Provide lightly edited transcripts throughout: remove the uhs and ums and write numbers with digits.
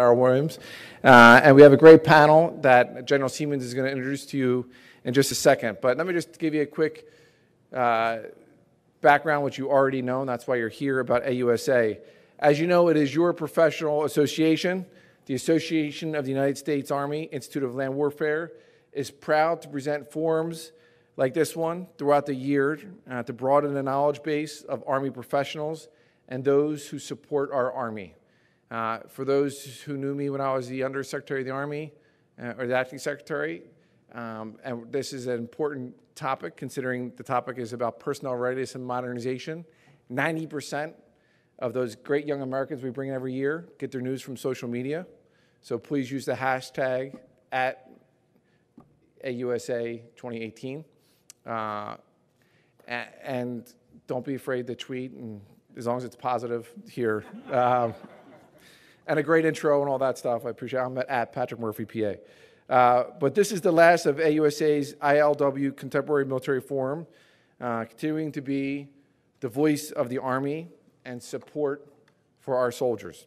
Williams, and we have a great panel that General Siemens is going to introduce to you in just a second. But let me just give you a quick background, which you already know, and that's why you're here, about AUSA. As you know, it is your professional association. The Association of the United States Army Institute of Land Warfare is proud to present forums like this one throughout the year to broaden the knowledge base of Army professionals and those who support our Army. For those who knew me when I was the Undersecretary of the Army, or the Acting Secretary, and this is an important topic considering the topic is about personnel readiness and modernization. 90% of those great young Americans we bring in every year get their news from social media. So please use the hashtag at AUSA 2018. And don't be afraid to tweet, and as long as it's positive here. And a great intro and all that stuff. I appreciate it. I'm at Patrick Murphy, PA. But this is the last of AUSA's ILW Contemporary Military Forum, continuing to be the voice of the Army and support for our soldiers.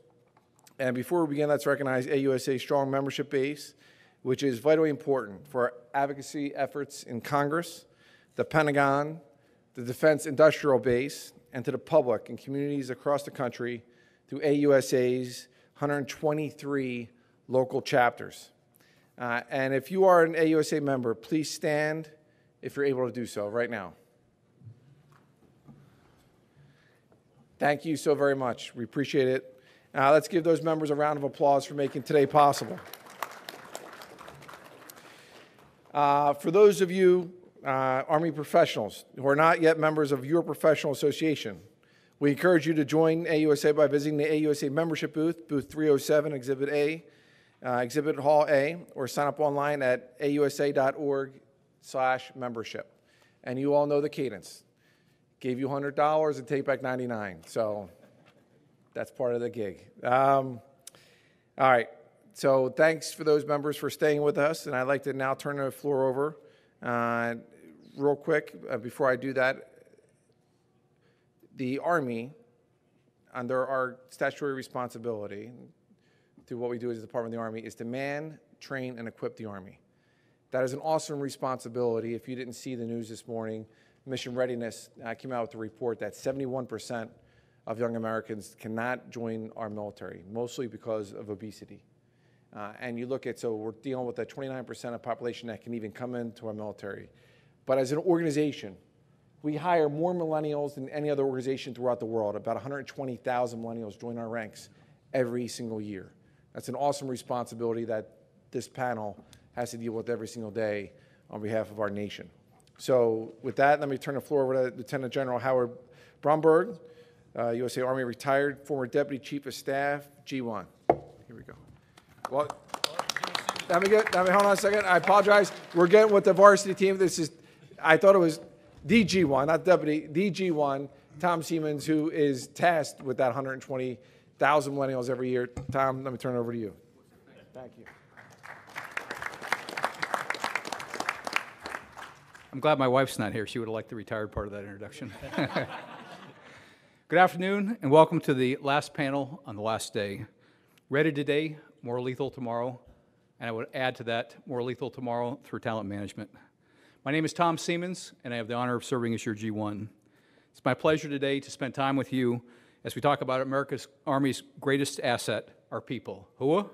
And before we begin, let's recognize AUSA's strong membership base, which is vitally important for our advocacy efforts in Congress, the Pentagon, the Defense Industrial Base, and to the public and communities across the country through AUSA's 123 local chapters. And if you are an AUSA member, please stand if you're able to do so right now. Thank you so very much. We appreciate it. Let's give those members a round of applause for making today possible. For those of you Army professionals who are not yet members of your professional association, we encourage you to join AUSA by visiting the AUSA membership booth, booth 307, Exhibit A, Exhibit Hall A, or sign up online at ausa.org/membership. And you all know the cadence. Gave you $100 and take back $99. So that's part of the gig. All right. So thanks for those members for staying with us. And I'd like to now turn the floor over real quick. Before I do that, the Army, under our statutory responsibility, through what we do as the Department of the Army, is to man, train, and equip the Army. That is an awesome responsibility. If you didn't see the news this morning, Mission Readiness came out with a report that 71% of young Americans cannot join our military, mostly because of obesity. And you look at, so we're dealing with that 29% of population that can even come into our military. But as an organization, we hire more millennials than any other organization throughout the world. About 120,000 millennials join our ranks every single year. That's an awesome responsibility that this panel has to deal with every single day on behalf of our nation. So with that, let me turn the floor over to Lieutenant General Howard Bromberg, USA Army retired, former Deputy Chief of Staff, G1. Here we go. Well, let me hold on a second. I apologize. We're getting with the varsity team. This is, I thought it was the G1, not deputy, the G1, Tom Siemens, who is tasked with that 120,000 millennials every year. Tom, let me turn it over to you. Thank you. I'm glad my wife's not here. She would have liked the retired part of that introduction. Good afternoon, and welcome to the last panel on the last day. Ready today, more lethal tomorrow, and I would add to that, more lethal tomorrow through talent management. My name is Tom Siemens, and I have the honor of serving as your G1. It's my pleasure today to spend time with you as we talk about America's Army's greatest asset, our people. Hua?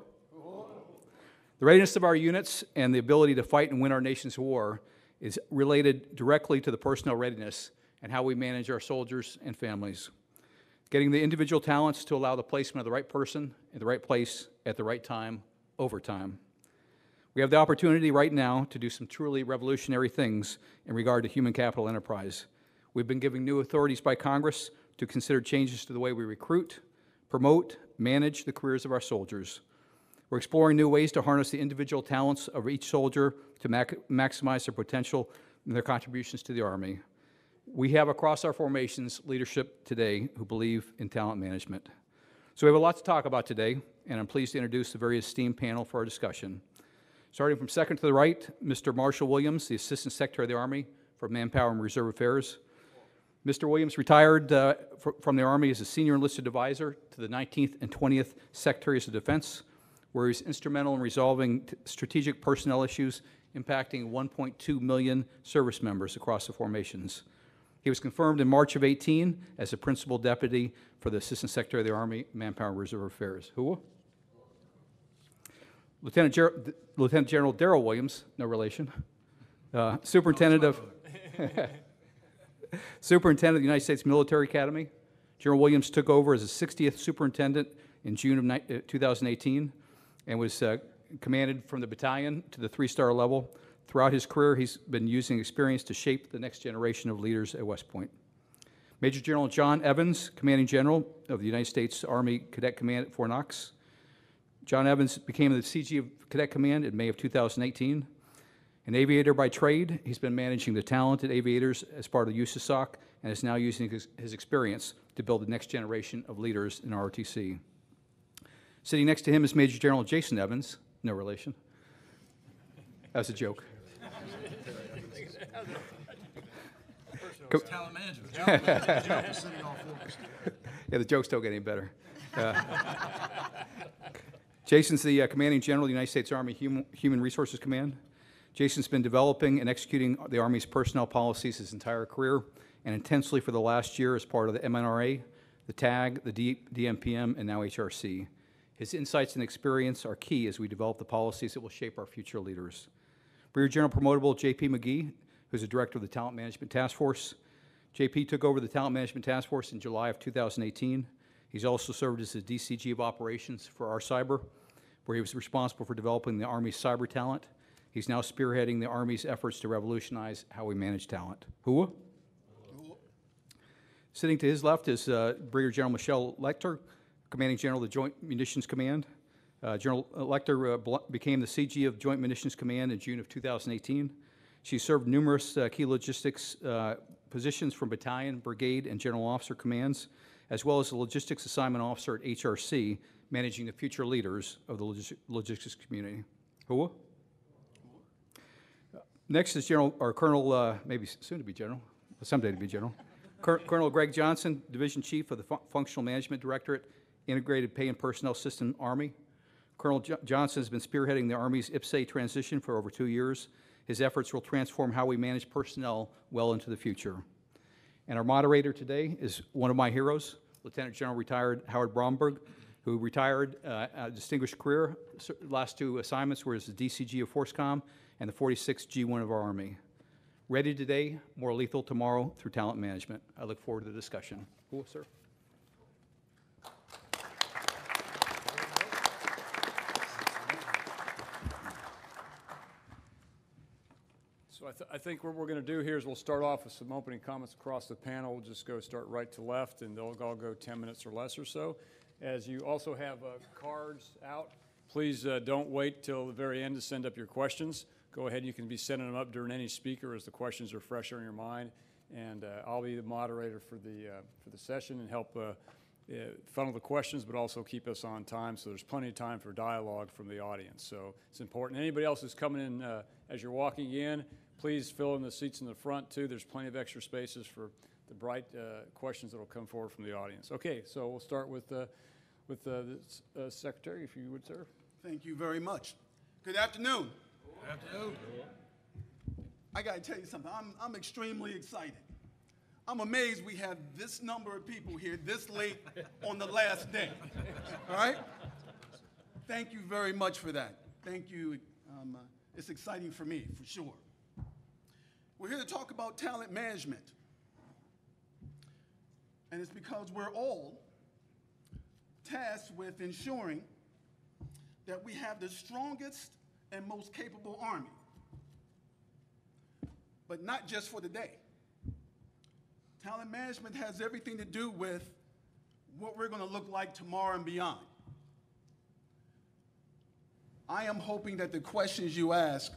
The readiness of our units and the ability to fight and win our nation's war is related directly to the personnel readiness and how we manage our soldiers and families. Getting the individual talents to allow the placement of the right person in the right place at the right time, over time. We have the opportunity right now to do some truly revolutionary things in regard to human capital enterprise. We've been given new authorities by Congress to consider changes to the way we recruit, promote, manage the careers of our soldiers. We're exploring new ways to harness the individual talents of each soldier to maximize their potential and their contributions to the Army. We have across our formations leadership today who believe in talent management. So we have a lot to talk about today, and I'm pleased to introduce the very esteemed panel for our discussion. Starting from second to the right, Mr. Marshall Williams, the Assistant Secretary of the Army for Manpower and Reserve Affairs. Mr. Williams retired from the Army as a Senior Enlisted Advisor to the 19th and 20th Secretaries of Defense where he was instrumental in resolving strategic personnel issues impacting 1.2 million service members across the formations. He was confirmed in March of 18 as the Principal Deputy for the Assistant Secretary of the Army, Manpower and Reserve Affairs. Who? Lieutenant General Darrell Williams, no relation, Superintendent of Superintendent of the United States Military Academy. General Williams took over as the 60th Superintendent in June of 2018 and was commanded from the battalion to the 3-star level. Throughout his career, he's been using experience to shape the next generation of leaders at West Point. Major General John Evans, Commanding General of the United States Army Cadet Command at Fort Knox. John Evans became the CG of Cadet Command in May of 2018. An aviator by trade, he's been managing the talented aviators as part of the AUSA and is now using his experience to build the next generation of leaders in ROTC. Sitting next to him is Major General Jason Evans, no relation. That's a joke. Talent management. Talent management. Joke is sitting all fours. Yeah, the jokes don't get any better. Jason's the Commanding General of the United States Army Human Resources Command. Jason's been developing and executing the Army's personnel policies his entire career, and intensely for the last year as part of the MNRA, the TAG, the DMPM, and now HRC. His insights and experience are key as we develop the policies that will shape our future leaders. Brigadier General Promotable J.P. McGee, who's the Director of the Talent Management Task Force. J.P. took over the Talent Management Task Force in July of 2018. He's also served as the DCG of Operations for our cyber, where he was responsible for developing the Army's cyber talent. He's now spearheading the Army's efforts to revolutionize how we manage talent. Who? Sitting to his left is Brigadier General Michelle Lecter, Commanding General of the Joint Munitions Command. General Lecter became the CG of Joint Munitions Command in June of 2018. She served numerous key logistics positions from battalion, brigade, and general officer commands, as well as the logistics assignment officer at HRC, managing the future leaders of the logistics community. Who? Next is Colonel, maybe soon to be General, someday to be General, Colonel Greg Johnson, Division Chief of the Functional Management Directorate, Integrated Pay and Personnel System, Army. Colonel Johnson has been spearheading the Army's IPSA transition for over 2 years. His efforts will transform how we manage personnel well into the future. And our moderator today is one of my heroes, Lieutenant General retired Howard Bromberg, who retired a distinguished career. Last 2 assignments were as the DCG of FORCECOM and the 46th G1 of our Army. Ready today, more lethal tomorrow through talent management. I look forward to the discussion. Cool, sir. So I think what we're going to do here is we'll start off with some opening comments across the panel. We'll just start right to left, and they'll all go 10 minutes or less or so. As you also have cards out, please don't wait till the very end to send up your questions. Go ahead, you can be sending them up during any speaker as the questions are fresher in your mind, and I'll be the moderator for the session and help funnel the questions, but also keep us on time, so there's plenty of time for dialogue from the audience. So it's important. Anybody else who's coming in as you're walking in, please fill in the seats in the front too. There's plenty of extra spaces for the bright questions that will come forward from the audience. Okay, so we'll start with the Secretary, if you would, sir. Thank you very much. Good afternoon. Good afternoon. I got to tell you something. I'm extremely excited. I'm amazed we have this number of people here this late on the last day. All right? Thank you very much for that. Thank you. It's exciting for me, for sure. We're here to talk about talent management. And it's because we're all tasked with ensuring that we have the strongest and most capable Army. But not just for today. Talent management has everything to do with what we're going to look like tomorrow and beyond. I am hoping that the questions you ask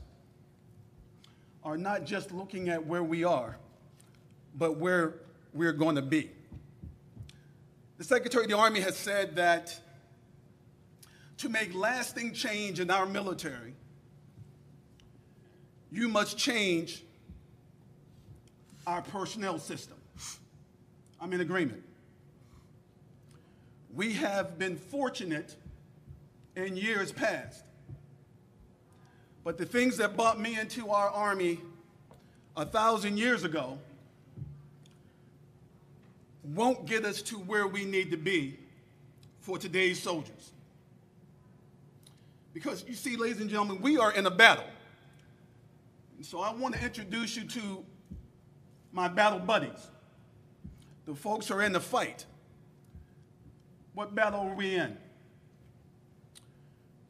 are not just looking at where we are, but where we're going to be. The Secretary of the Army has said that to make lasting change in our military, you must change our personnel system. I'm in agreement. We have been fortunate in years past. But the things that brought me into our Army 1,000 years ago won't get us to where we need to be for today's soldiers. Because you see, ladies and gentlemen, we are in a battle. And so I want to introduce you to my battle buddies, the folks who are in the fight. What battle are we in?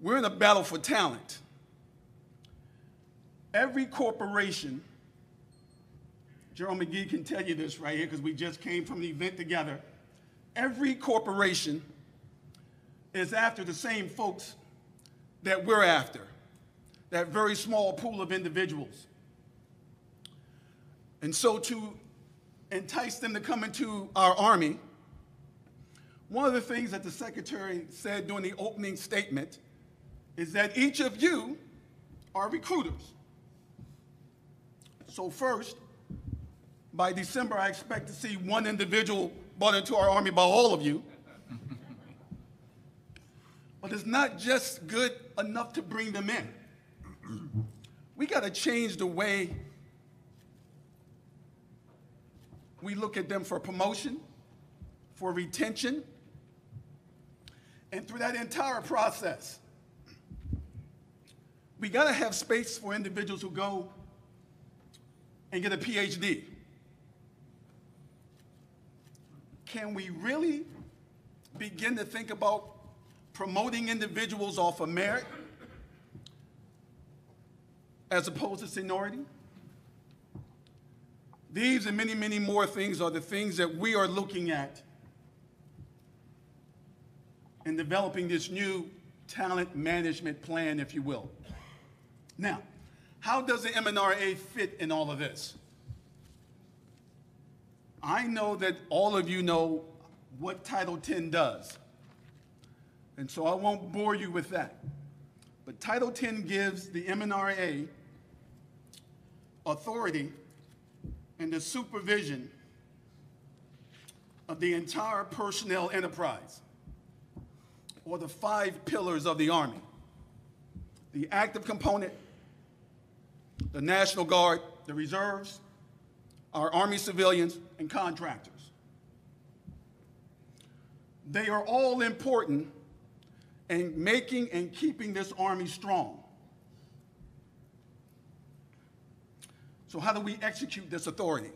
We're in a battle for talent. Every corporation, Gerald McGee can tell you this right here because we just came from an event together. Every corporation is after the same folks that we're after, that very small pool of individuals. And so to entice them to come into our Army, one of the things that the Secretary said during the opening statement is that each of you are recruiters. So first, by December, I expect to see one individual brought into our Army by all of you. But it's not just good enough to bring them in. We got to change the way we look at them for promotion, for retention, and through that entire process, we got to have space for individuals who go and get a PhD. Can we really begin to think about promoting individuals off of merit as opposed to seniority? These and many, many more things are the things that we are looking at in developing this new talent management plan, if you will. Now, how does the MNRA fit in all of this? I know that all of you know what Title X does, and so I won't bore you with that. But Title X gives the MNRA authority and the supervision of the entire personnel enterprise, or the 5 pillars of the Army: the active component, the National Guard, the reserves, our Army civilians, and contractors. They are all important in making and keeping this Army strong. So how do we execute this authority?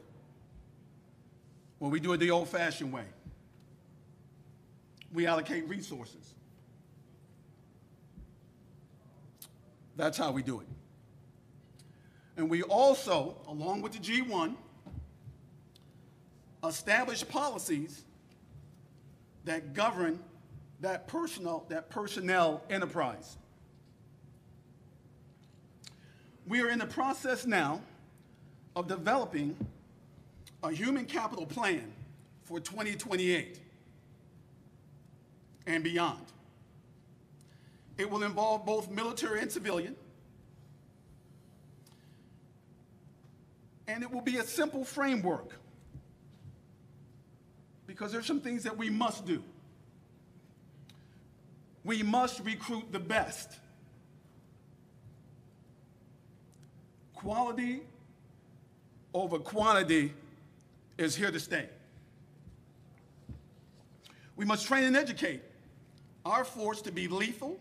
Well, we do it the old-fashioned way. We allocate resources. That's how we do it. And we also, along with the G1, establish policies that govern that personnel enterprise. We are in the process now of developing a human capital plan for 2028 and beyond. It will involve both military and civilian, and it will be a simple framework because there's some things that we must do. We must recruit the best. Quality over quantity is here to stay. We must train and educate our force to be lethal,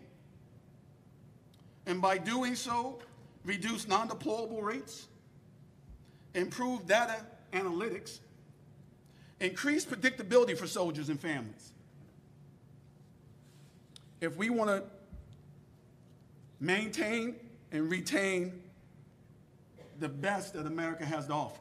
and by doing so, reduce non-deployable rates, improve data analytics, increase predictability for soldiers and families. If we want to maintain and retain the best that America has to offer.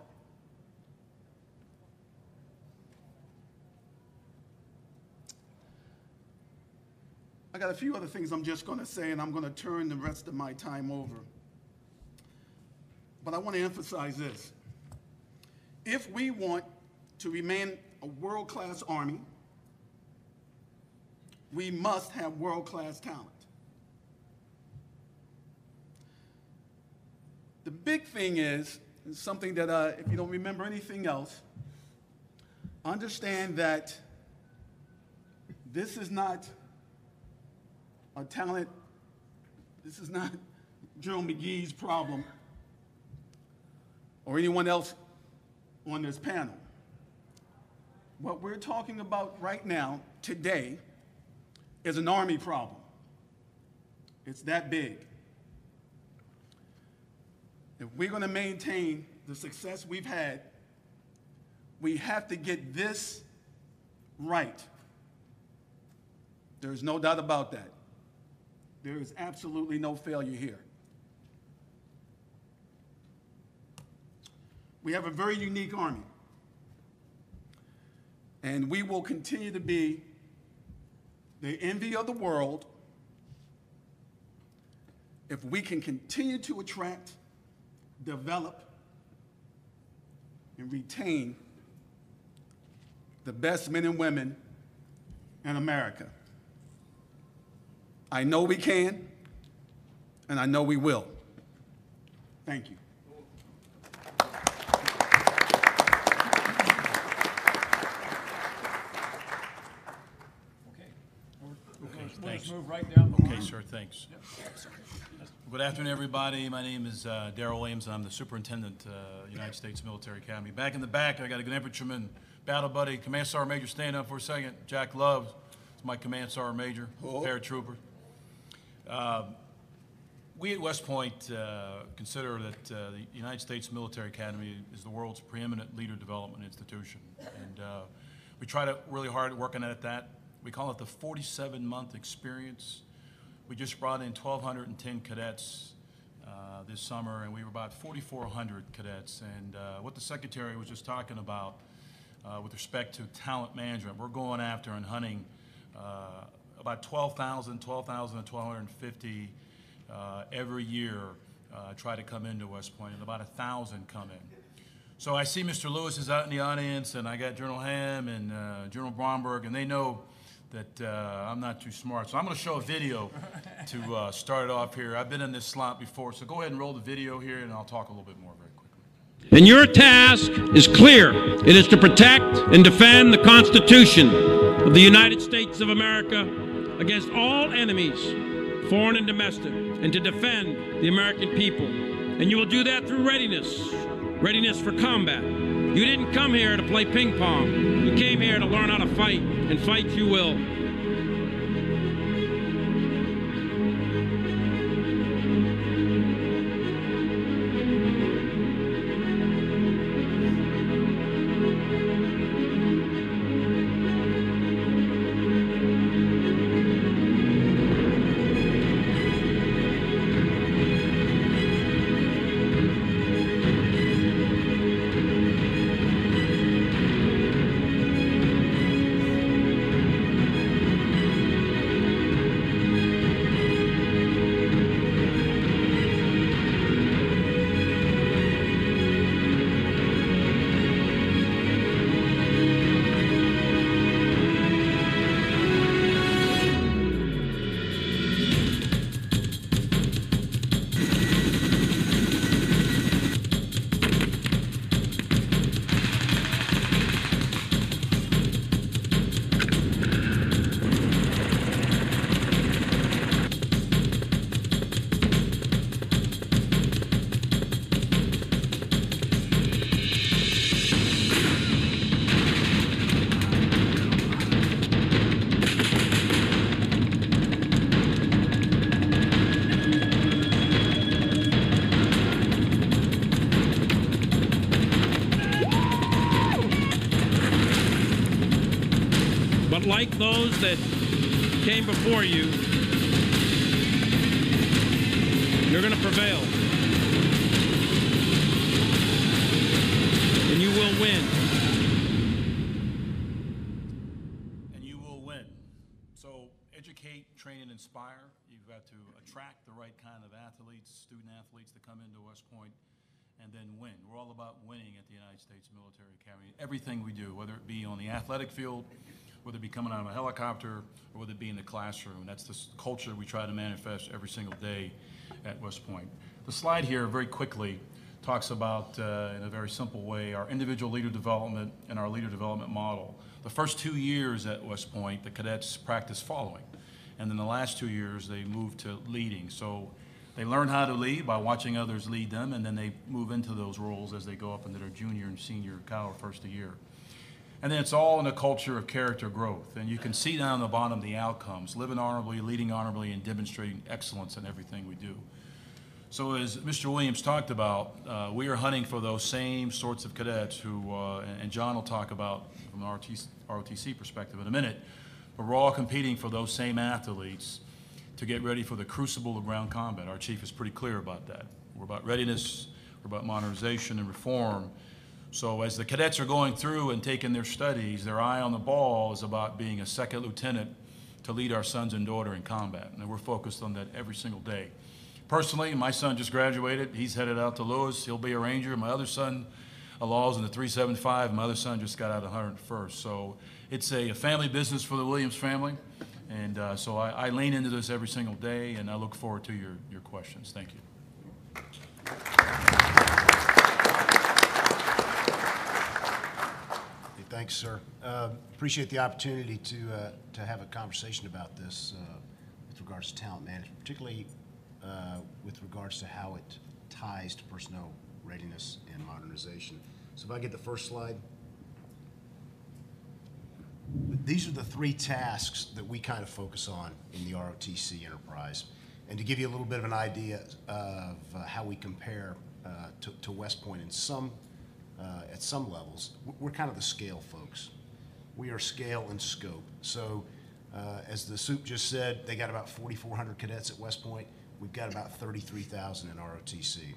I got a few other things I'm just going to say, and I'm going to turn the rest of my time over. But I want to emphasize this. If we want to remain a world-class Army, we must have world-class talent. The big thing is something that, if you don't remember anything else, understand that this is not talent. This is not General McGee's problem or anyone else on this panel. What we're talking about right now, today, is an Army problem. It's that big. If we're going to maintain the success we've had, we have to get this right. There's no doubt about that. There is absolutely no failure here. We have a very unique Army, and we will continue to be the envy of the world if we can continue to attract, develop, and retain the best men and women in America. I know we can, and I know we will. Thank you. We'll just move right down the line. Okay, sir, thanks. Good afternoon, everybody. My name is Darrell Williams, and I'm the superintendent United States Military Academy. Back in the back, I got a good infantryman, battle buddy, Command Sergeant Major. Stand up for a second. Jack Love is my Command Sergeant Major, paratrooper. We at West Point consider that the United States Military Academy is the world's preeminent leader development institution, and we try to really hard working at that. We call it the 47-month experience. We just brought in 1,210 cadets this summer, and we were about 4,400 cadets. And what the Secretary was just talking about with respect to talent management, we're going after and hunting about 12,000 to 1,250 every year try to come into West Point, and about 1,000 come in. So I see Mr. Lewis is out in the audience, and I got General Ham and General Bromberg, and they know that I'm not too smart. So I'm going to show a video to start it off here. I've been in this slot before, so go ahead and roll the video here, and I'll talk a little bit more very quickly. And your task is clear. It is to protect and defend the Constitution of the United States of America against all enemies, foreign and domestic, and to defend the American people. And you will do that through readiness for combat. You didn't come here to play ping pong. You came here to learn how to fight, and fight you will. Like those that came before you, you're going to prevail. And you will win. And you will win. So educate, train, and inspire. You've got to attract the right kind of athletes, student athletes to come into West Point, and then win. We're all about winning at the United States Military Academy. Everything we do, whether it be on the athletic field, whether it be coming out of a helicopter, or whether it be in the classroom. That's the culture we try to manifest every single day at West Point. The slide here, very quickly, talks about, in a very simple way, our individual leader development and our leader development model. The first 2 years at West Point, the cadets practice following. And then the last 2 years, they move to leading. So they learn how to lead by watching others lead them, and then they move into those roles as they go up into their junior and senior Cal first year. And then it's all in a culture of character growth. And you can see down the bottom the outcomes: living honorably, leading honorably, and demonstrating excellence in everything we do. So as Mr. Williams talked about, we are hunting for those same sorts of cadets who, and John will talk about from an ROTC perspective in a minute, but we're all competing for those same athletes to get ready for the crucible of ground combat. Our chief is pretty clear about that. We're about readiness, we're about modernization and reform. So as the cadets are going through and taking their studies, their eye on the ball is about being a second lieutenant to lead our sons and daughter in combat. And we're focused on that every single day. Personally, my son just graduated. He's headed out to Lewis. He'll be a Ranger. My other son, Law's in the 375. My other son just got out of 101st. So it's a family business for the Williams family. And so I lean into this every single day, and I look forward to your questions. Thank you. Thanks, sir. Appreciate the opportunity to have a conversation about this with regards to talent management, particularly with regards to how it ties to personnel readiness and modernization. So if I get the first slide. These are the three tasks that we kind of focus on in the ROTC enterprise. And to give you a little bit of an idea of how we compare to West Point in at some levels, we're kind of the scale folks. We are scale and scope. So as the soup just said, they got about 4,400 cadets at West Point. We've got about 33,000 in ROTC.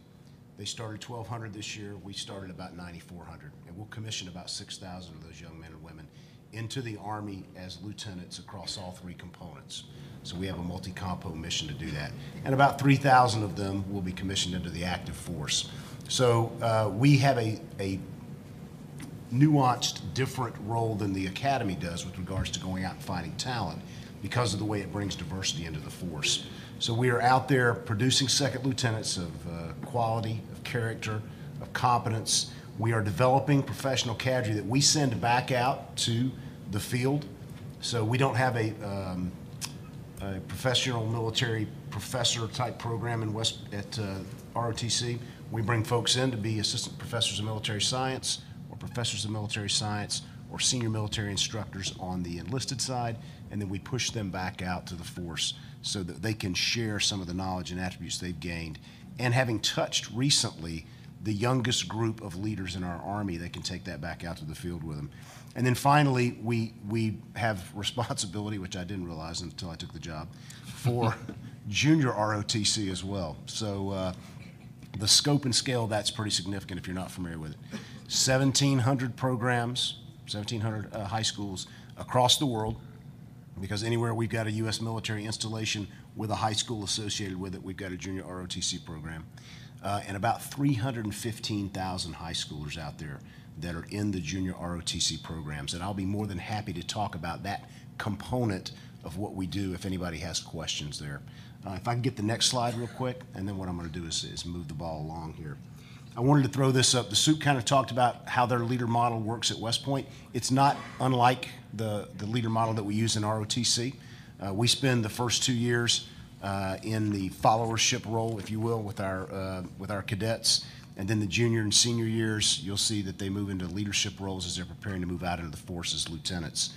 They started 1,200 this year. We started about 9,400. And we'll commission about 6,000 of those young men and women into the Army as lieutenants across all three components. So we have a multi-compo mission to do that. And about 3,000 of them will be commissioned into the active force. So we have a nuanced, different role than the academy does with regards to going out and finding talent because of the way it brings diversity into the force. So we are out there producing second lieutenants of quality, of character, of competence. We are developing professional cadre that we send back out to the field. So we don't have a professional military professor type program at ROTC. We bring folks in to be assistant professors of military science or professors of military science or senior military instructors on the enlisted side, and then we push them back out to the force so that they can share some of the knowledge and attributes they've gained. And having touched recently the youngest group of leaders in our Army, they can take that back out to the field with them. And then finally, we have responsibility, which I didn't realize until I took the job, for junior ROTC as well. So the scope and scale of that's pretty significant if you're not familiar with it. 1,700 programs, 1,700 high schools across the world, because anywhere we've got a U.S. military installation with a high school associated with it, we've got a junior ROTC program. And about 315,000 high schoolers out there that are in the junior ROTC programs. And I'll be more than happy to talk about that component of what we do if anybody has questions there. If I can get the next slide real quick, and then what I'm going to do is move the ball along here. I wanted to throw this up. The soup kind of talked about how their leader model works at West Point. It's not unlike the leader model that we use in ROTC. We spend the first 2 years in the followership role, if you will, with our cadets. And then the junior and senior years, you'll see that they move into leadership roles as they're preparing to move out into the force as lieutenants.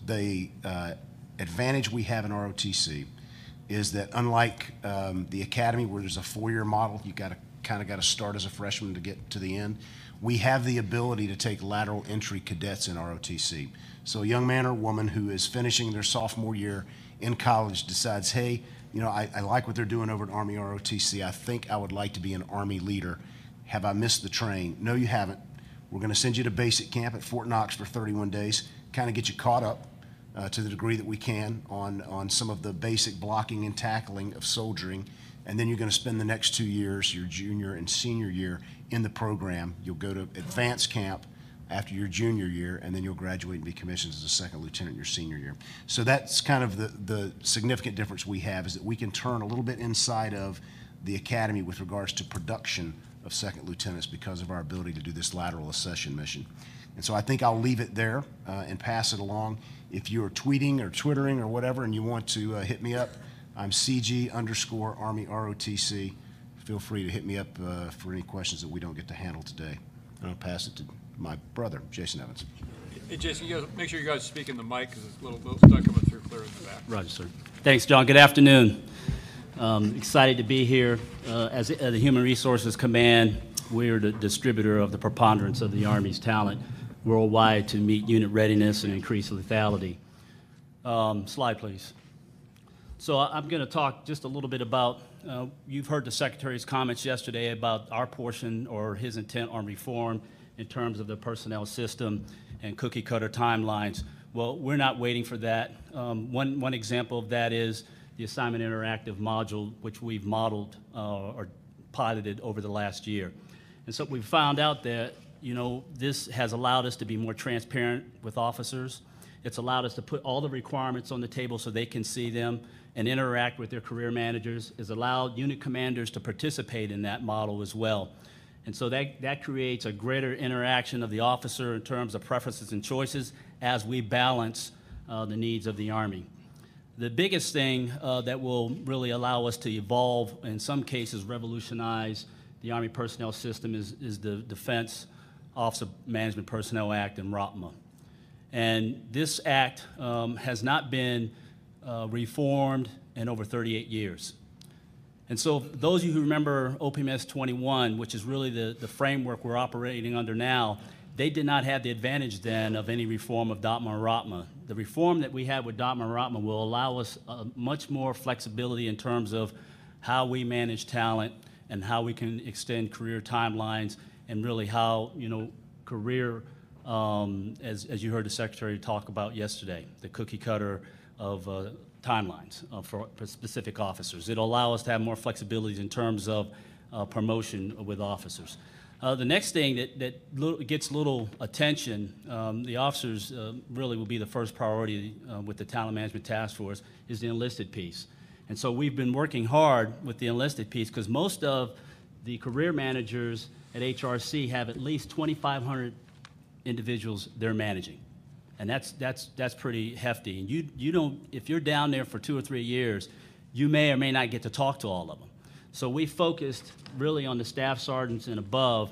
The advantage we have in ROTC is that unlike the academy where there's a 4-year model, you kind of got to start as a freshman to get to the end, we have the ability to take lateral entry cadets in ROTC. So a young man or woman who is finishing their sophomore year in college decides, hey, you know, I like what they're doing over at Army ROTC. I think I would like to be an Army leader. Have I missed the train? No, you haven't. We're going to send you to basic camp at Fort Knox for 31 days, kind of get you caught up to the degree that we can on some of the basic blocking and tackling of soldiering. And then you're going to spend the next 2 years, your junior and senior year, in the program. You'll go to advanced camp after your junior year, and then you'll graduate and be commissioned as a second lieutenant your senior year. So that's kind of the significant difference we have, is that we can turn a little bit inside of the academy with regards to production of second lieutenants because of our ability to do this lateral accession mission. And so I think I'll leave it there and pass it along. If you're tweeting or twittering or whatever and you want to hit me up, I'm CG_Army ROTC. Feel free to hit me up for any questions that we don't get to handle today. And I'll pass it to my brother, Jason Evans. Hey, Jason, you guys, make sure you guys speak in the mic because it's a little stuck coming through clear in the back. Roger, sir. Thanks, John. Good afternoon. Excited to be here. As the Human Resources Command, we're the distributor of the preponderance of the Army's talent worldwide to meet unit readiness and increase lethality. Slide, please. So I'm going to talk just a little bit about, you've heard the Secretary's comments yesterday about our portion or his intent on reform in terms of the personnel system and cookie cutter timelines. Well, we're not waiting for that. One example of that is the Assignment Interactive module, which we've modeled or piloted over the last year. And so we found out that, this has allowed us to be more transparent with officers. It's allowed us to put all the requirements on the table so they can see them and interact with their career managers. It's allowed unit commanders to participate in that model as well. And so that creates a greater interaction of the officer in terms of preferences and choices as we balance the needs of the Army. The biggest thing that will really allow us to evolve, in some cases revolutionize the Army personnel system is the Defense Officer Management Personnel Act and ROPMA. And this act has not been reformed in over 38 years. And so those of you who remember OPMS 21, which is really the framework we're operating under now, they did not have the advantage then of any reform of DOTMA or ROPMA. The reform that we have with DOTMA and ROPMA will allow us much more flexibility in terms of how we manage talent and how we can extend career timelines and really how, career, as you heard the Secretary talk about yesterday, the cookie cutter of timelines for specific officers. It'll allow us to have more flexibility in terms of promotion with officers. The next thing that gets little attention, the officers really will be the first priority with the Talent Management Task Force, is the enlisted piece. And so we've been working hard with the enlisted piece because most of the career managers at HRC have at least 2,500 individuals they're managing. And that's pretty hefty. And you don't, if you're down there for 2 or 3 years, you may or may not get to talk to all of them. So we focused really on the staff sergeants and above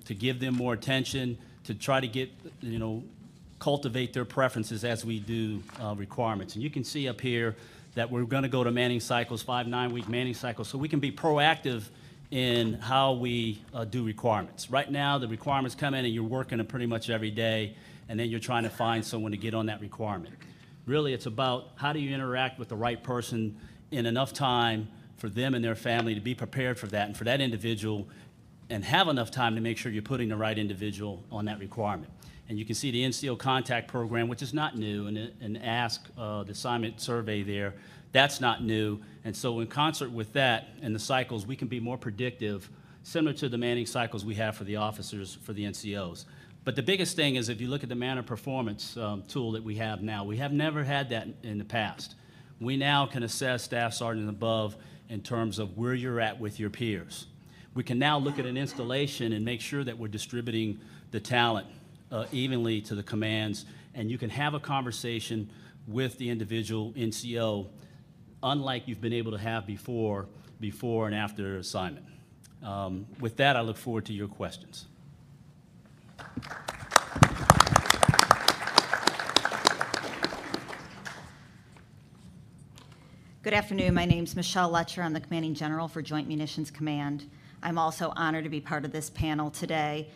to give them more attention, to try to get, cultivate their preferences as we do requirements. And you can see up here that we're going to go to manning cycles, 5 9-week manning cycles, so we can be proactive in how we do requirements. Right now, the requirements come in and you're working them pretty much every day, and then you're trying to find someone to get on that requirement. Really, it's about how do you interact with the right person in enough time for them and their family to be prepared for that, and for that individual, and have enough time to make sure you're putting the right individual on that requirement. And you can see the NCO contact program, which is not new, and ask the assignment survey there, that's not new. And so in concert with that and the cycles, we can be more predictive, similar to the manning cycles we have for the officers, for the NCOs. But the biggest thing is if you look at the manner performance tool that we have now, we have never had that in the past. We now can assess staff sergeant and above in terms of where you're at with your peers. We can now look at an installation and make sure that we're distributing the talent evenly to the commands, and you can have a conversation with the individual NCO unlike you've been able to have before and after assignment. With that, I look forward to your questions. Good afternoon. My name is Michelle Letcher. I'm the Commanding General for Joint Munitions Command. I'm also honored to be part of this panel today.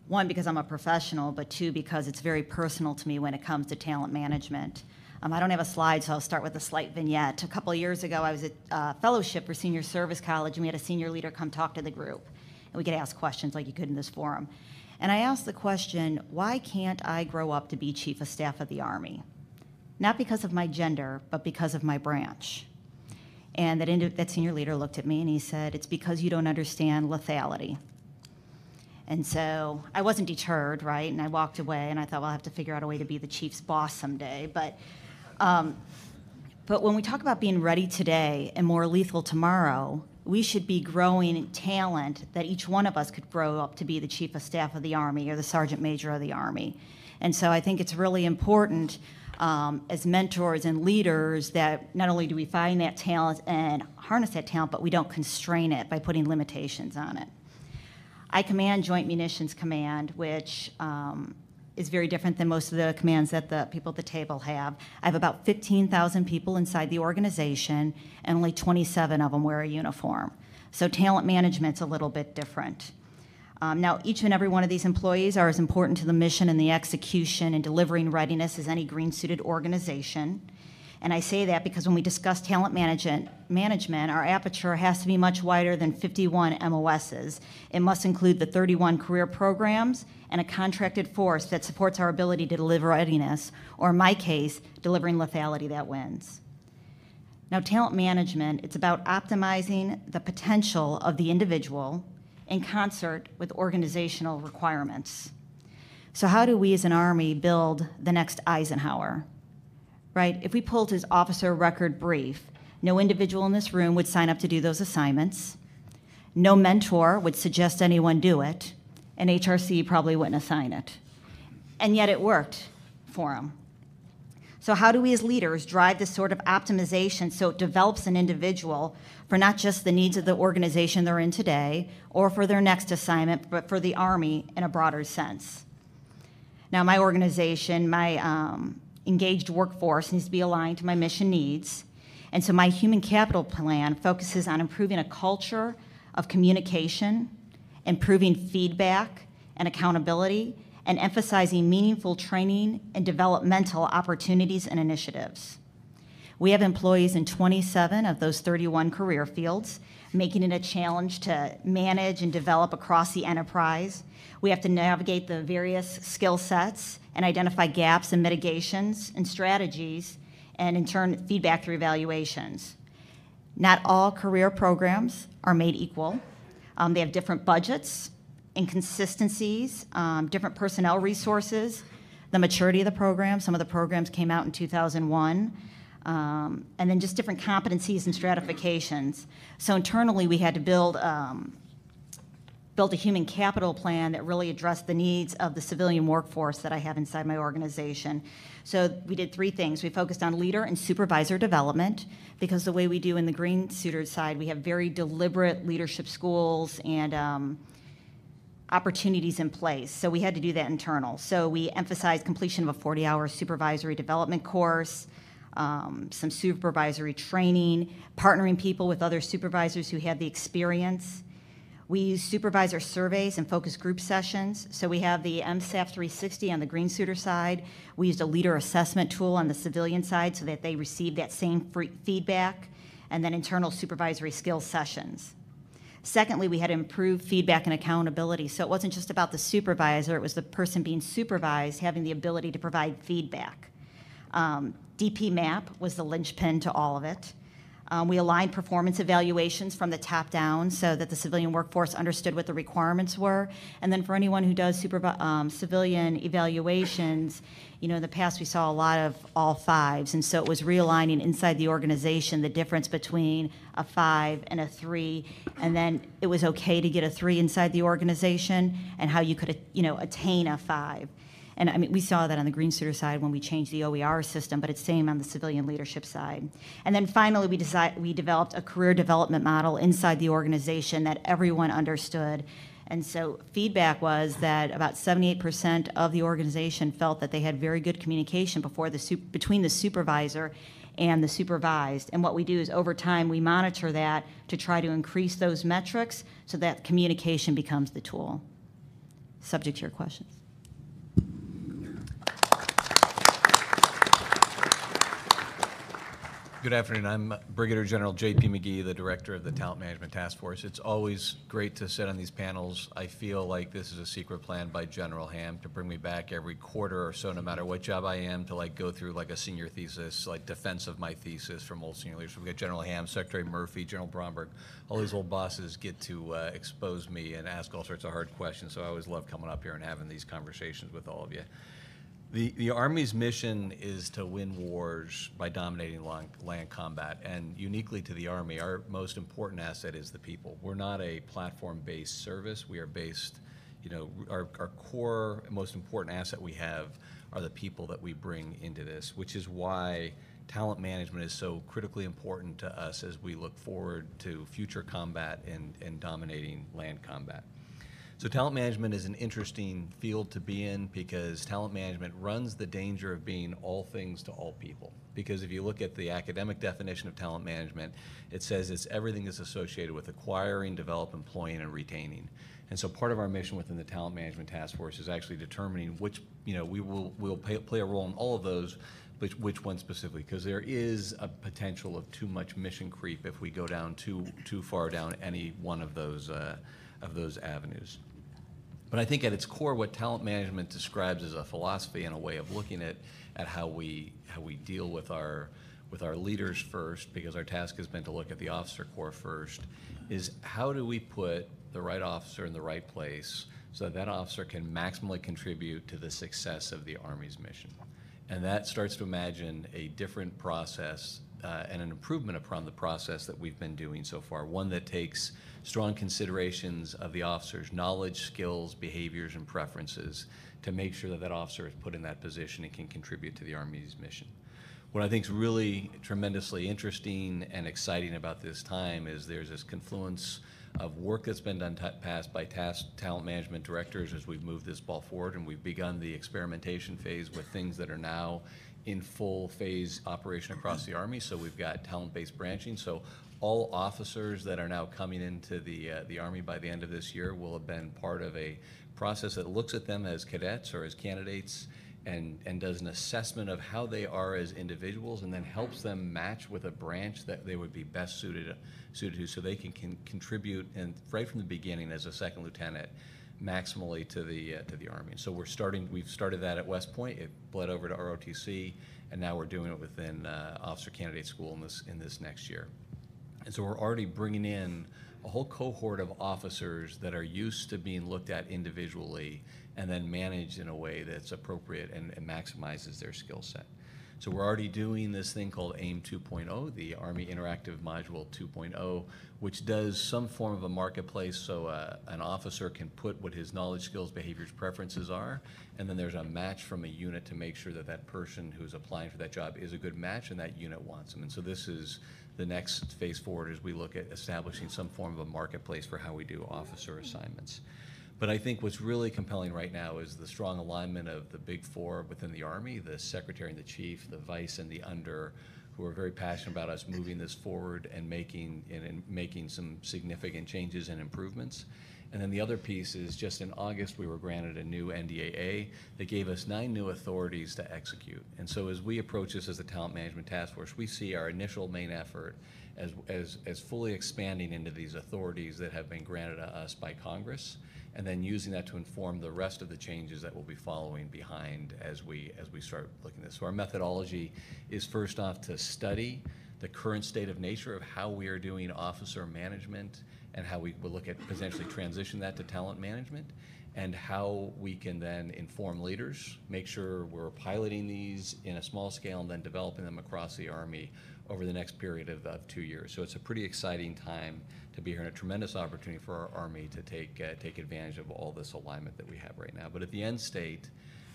1, because I'm a professional, but 2, because it's very personal to me when it comes to talent management. I don't have a slide, so I'll start with a slight vignette. A couple of years ago, I was at fellowship for Senior Service College, and we had a senior leader come talk to the group. And we could ask questions like you could in this forum. And I asked the question, why can't I grow up to be Chief of Staff of the Army? Not because of my gender, but because of my branch. And that senior leader looked at me and he said, it's because you don't understand lethality. And so I wasn't deterred, right? And I walked away and I thought, well, I'll have to figure out a way to be the chief's boss someday. But when we talk about being ready today and more lethal tomorrow, we should be growing talent that each one of us could grow up to be the Chief of Staff of the Army or the Sergeant Major of the Army. And so I think it's really important as mentors and leaders that not only do we find that talent and harness that talent, but we don't constrain it by putting limitations on it. I command Joint Munitions Command, which is very different than most of the commands that the people at the table have. I have about 15,000 people inside the organization, and only 27 of them wear a uniform. So talent management's a little bit different. Now, each and every one of these employees are as important to the mission and the execution and delivering readiness as any green-suited organization. And I say that because when we discuss talent management, our aperture has to be much wider than 51 MOSs. It must include the 31 career programs and a contracted force that supports our ability to deliver readiness, or in my case, delivering lethality that wins. Now, talent management, it's about optimizing the potential of the individual in concert with organizational requirements. So how do we as an Army build the next Eisenhower? Right? If we pulled his officer record brief, no individual in this room would sign up to do those assignments. No mentor would suggest anyone do it, and HRC probably wouldn't assign it. And yet it worked for him. So how do we as leaders drive this sort of optimization so it develops an individual for not just the needs of the organization they're in today or for their next assignment, but for the Army in a broader sense? Now, my organization, my engaged workforce needs to be aligned to my mission needs. And so my human capital plan focuses on improving a culture of communication, improving feedback and accountability, and emphasizing meaningful training and developmental opportunities and initiatives. We have employees in 27 of those 31 career fields, making it a challenge to manage and develop across the enterprise. We have to navigate the various skill sets and identify gaps and mitigations and strategies, and in turn, feedback through evaluations. Not all career programs are made equal. They have different budgets, inconsistencies, different personnel resources, the maturity of the program. Some of the programs came out in 2001, and then just different competencies and stratifications. So internally, we had to build a human capital plan that really addressed the needs of the civilian workforce that I have inside my organization. So we did three things. We focused on leader and supervisor development, because the way we do in the green suited side, we have very deliberate leadership schools and opportunities in place. So we had to do that internal. So we emphasized completion of a 40-hour supervisory development course, some supervisory training, partnering people with other supervisors who had the experience. We use supervisor surveys and focus group sessions. So we have the MSAF 360 on the green suitor side. We used a leader assessment tool on the civilian side so that they received that same feedback, and then internal supervisory skills sessions. Secondly, we had to improve feedback and accountability. So it wasn't just about the supervisor, it was the person being supervised having the ability to provide feedback. DP MAP was the linchpin to all of it. We aligned performance evaluations from the top down so that the civilian workforce understood what the requirements were. And then for anyone who does civilian evaluations, you know, in the past we saw a lot of all fives, and so it was realigning inside the organization the difference between a 5 and a 3, and then it was okay to get a 3 inside the organization, and how you could, you know, attain a 5. And I mean, we saw that on the green suitor side when we changed the OER system, but it's same on the civilian leadership side. And then finally, we developed a career development model inside the organization that everyone understood. And so feedback was that about 78% of the organization felt that they had very good communication between the supervisor and the supervised. And what we do is over time, we monitor that to try to increase those metrics so that communication becomes the tool. Subject to your questions. Good afternoon. I'm Brigadier General J.P. McGee, the Director of the Talent Management Task Force. It's always great to sit on these panels. I feel like this is a secret plan by General Ham to bring me back every quarter or so, no matter what job I am, to like go through like a senior thesis, like defense of my thesis from old senior leaders. We've got General Ham, Secretary Murphy, General Bromberg. All these old bosses get to expose me and ask all sorts of hard questions, so I always love coming up here and having these conversations with all of you. The Army's mission is to win wars by dominating land combat, and uniquely to the Army, our most important asset is the people. We're not a platform-based service. We are based, our core, most important asset we have are the people that we bring into this, which is why talent management is so critically important to us as we look forward to future combat and dominating land combat. So talent management is an interesting field to be in because talent management runs the danger of being all things to all people. Because if you look at the academic definition of talent management, it says it's everything that's associated with acquiring, developing, employing, and retaining. And so part of our mission within the Talent Management Task Force is actually determining which, we'll play a role in all of those, but which one specifically, because there is a potential of too much mission creep if we go down too far down any one of those avenues. But I think at its core, what talent management describes as a philosophy and a way of looking at how we deal with our leaders first, because our task has been to look at the officer corps first, is how do we put the right officer in the right place so that that officer can maximally contribute to the success of the Army's mission. And that starts to imagine a different process and an improvement upon the process that we've been doing so far, one that takes strong considerations of the officer's knowledge, skills, behaviors, and preferences to make sure that that officer is put in that position and can contribute to the Army's mission. What I think is really tremendously interesting and exciting about this time is there's this confluence of work that's been done past by talent management directors as we've moved this ball forward, and we've begun the experimentation phase with things that are now in full phase operation across the Army. So we've got talent-based branching. So all officers that are now coming into the Army by the end of this year will have been part of a process that looks at them as cadets or as candidates and does an assessment of how they are as individuals and then helps them match with a branch that they would be best suited to so they can contribute and right from the beginning as a second lieutenant maximally to the Army. And so we've started that at West Point. It bled over to ROTC, and now we're doing it within Officer Candidate School in this next year. And so we're already bringing in a whole cohort of officers that are used to being looked at individually and then managed in a way that's appropriate and maximizes their skill set. So we're already doing this thing called AIM 2.0, the Army Interactive Module 2.0, which does some form of a marketplace so an officer can put what his knowledge, skills, behaviors, preferences are, and then there's a match from a unit to make sure that that person who's applying for that job is a good match and that unit wants them. And so this is the next phase forward as we look at establishing some form of a marketplace for how we do officer assignments. But I think what's really compelling right now is the strong alignment of the big four within the Army, the Secretary and the Chief, the Vice and the Under, who are very passionate about us moving this forward and making some significant changes and improvements. And then the other piece is just in August, we were granted a new NDAA that gave us 9 new authorities to execute. And so as we approach this as a Talent Management Task Force, we see our initial main effort as fully expanding into these authorities that have been granted to us by Congress, and then using that to inform the rest of the changes that will be following behind as we start looking at this. So our methodology is first off to study the current state of nature of how we are doing officer management and how we will look at potentially transition that to talent management, and how we can then inform leaders, make sure we're piloting these in a small scale and then developing them across the Army over the next period of 2 years. So it's a pretty exciting time to be here and a tremendous opportunity for our Army to take advantage of all this alignment that we have right now. But at the end state,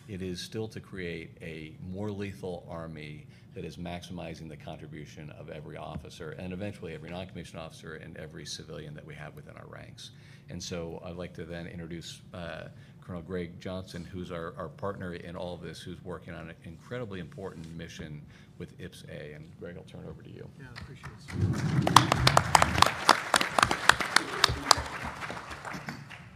it is still to create a more lethal Army that is maximizing the contribution of every officer and eventually every non-commissioned officer and every civilian that we have within our ranks. And so I'd like to then introduce Colonel Greg Johnson, who's our partner in all of this, who's working on an incredibly important mission with IPS-A. And Greg, I'll turn it over to you. Yeah, I appreciate it.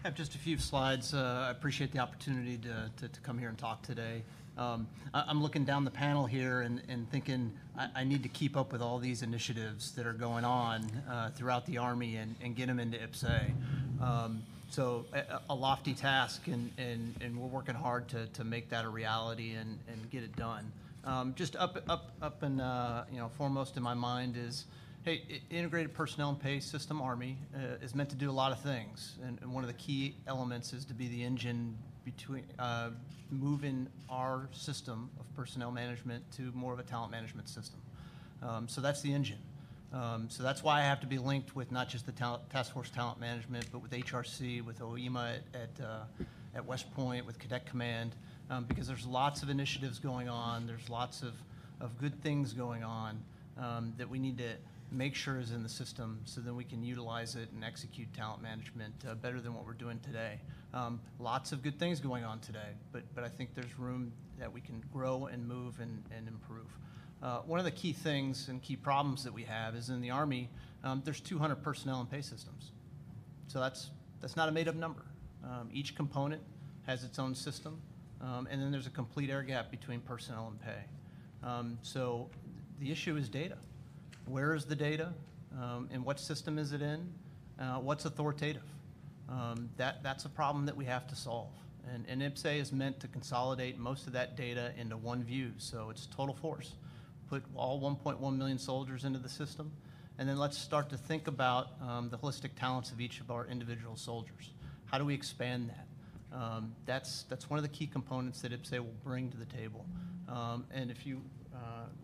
I have just a few slides. I appreciate the opportunity to come here and talk today. I'm looking down the panel here and thinking I need to keep up with all these initiatives that are going on throughout the Army and get them into IPS-A. So a lofty task, and we're working hard to make that a reality and get it done. Just up and foremost in my mind is, hey, Integrated Personnel and Pay System Army is meant to do a lot of things, and one of the key elements is to be the engine between moving our system of personnel management to more of a talent management system. So that's the engine. So that's why I have to be linked with not just the Task Force Talent Management, but with HRC, with OEMA at West Point, with Cadet Command, because there's lots of initiatives going on. There's lots of good things going on that we need to make sure is in the system so then we can utilize it and execute talent management better than what we're doing today. Lots of good things going on today, but I think there's room that we can grow and move and improve. One of the key things and key problems that we have is in the Army, there's 200 personnel and pay systems. So that's not a made-up number. Each component has its own system, and then there's a complete air gap between personnel and pay. So the issue is data. Where is the data? And what system is it in? What's authoritative? That's a problem that we have to solve. And IPSA is meant to consolidate most of that data into one view. So it's total force. Put all 1.1 million soldiers into the system, and then let's start to think about the holistic talents of each of our individual soldiers. How do we expand that? That's one of the key components that IPSA will bring to the table. And if you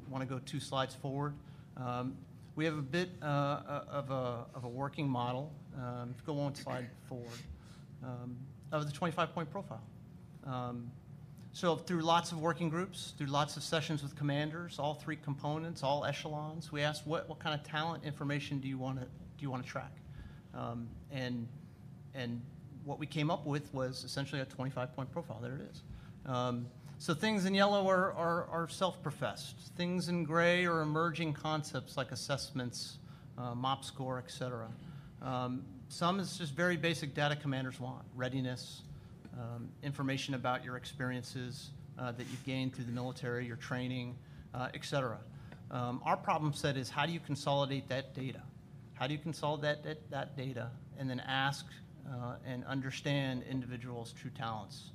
want to go 2 slides forward, we have a bit of a working model. Go 1 slide forward of the 25-point profile. So through lots of working groups, through lots of sessions with commanders, all 3 components, all echelons, we asked what kind of talent information do you want to track, and what we came up with was essentially a 25-point profile. There it is. So things in yellow are self-professed. Things in gray are emerging concepts like assessments, MOP score, et cetera. Some is just very basic data commanders want: readiness, information about your experiences that you've gained through the military, your training, et cetera. Our problem set is, how do you consolidate that data? How do you consolidate that data and then ask and understand individuals' true talents?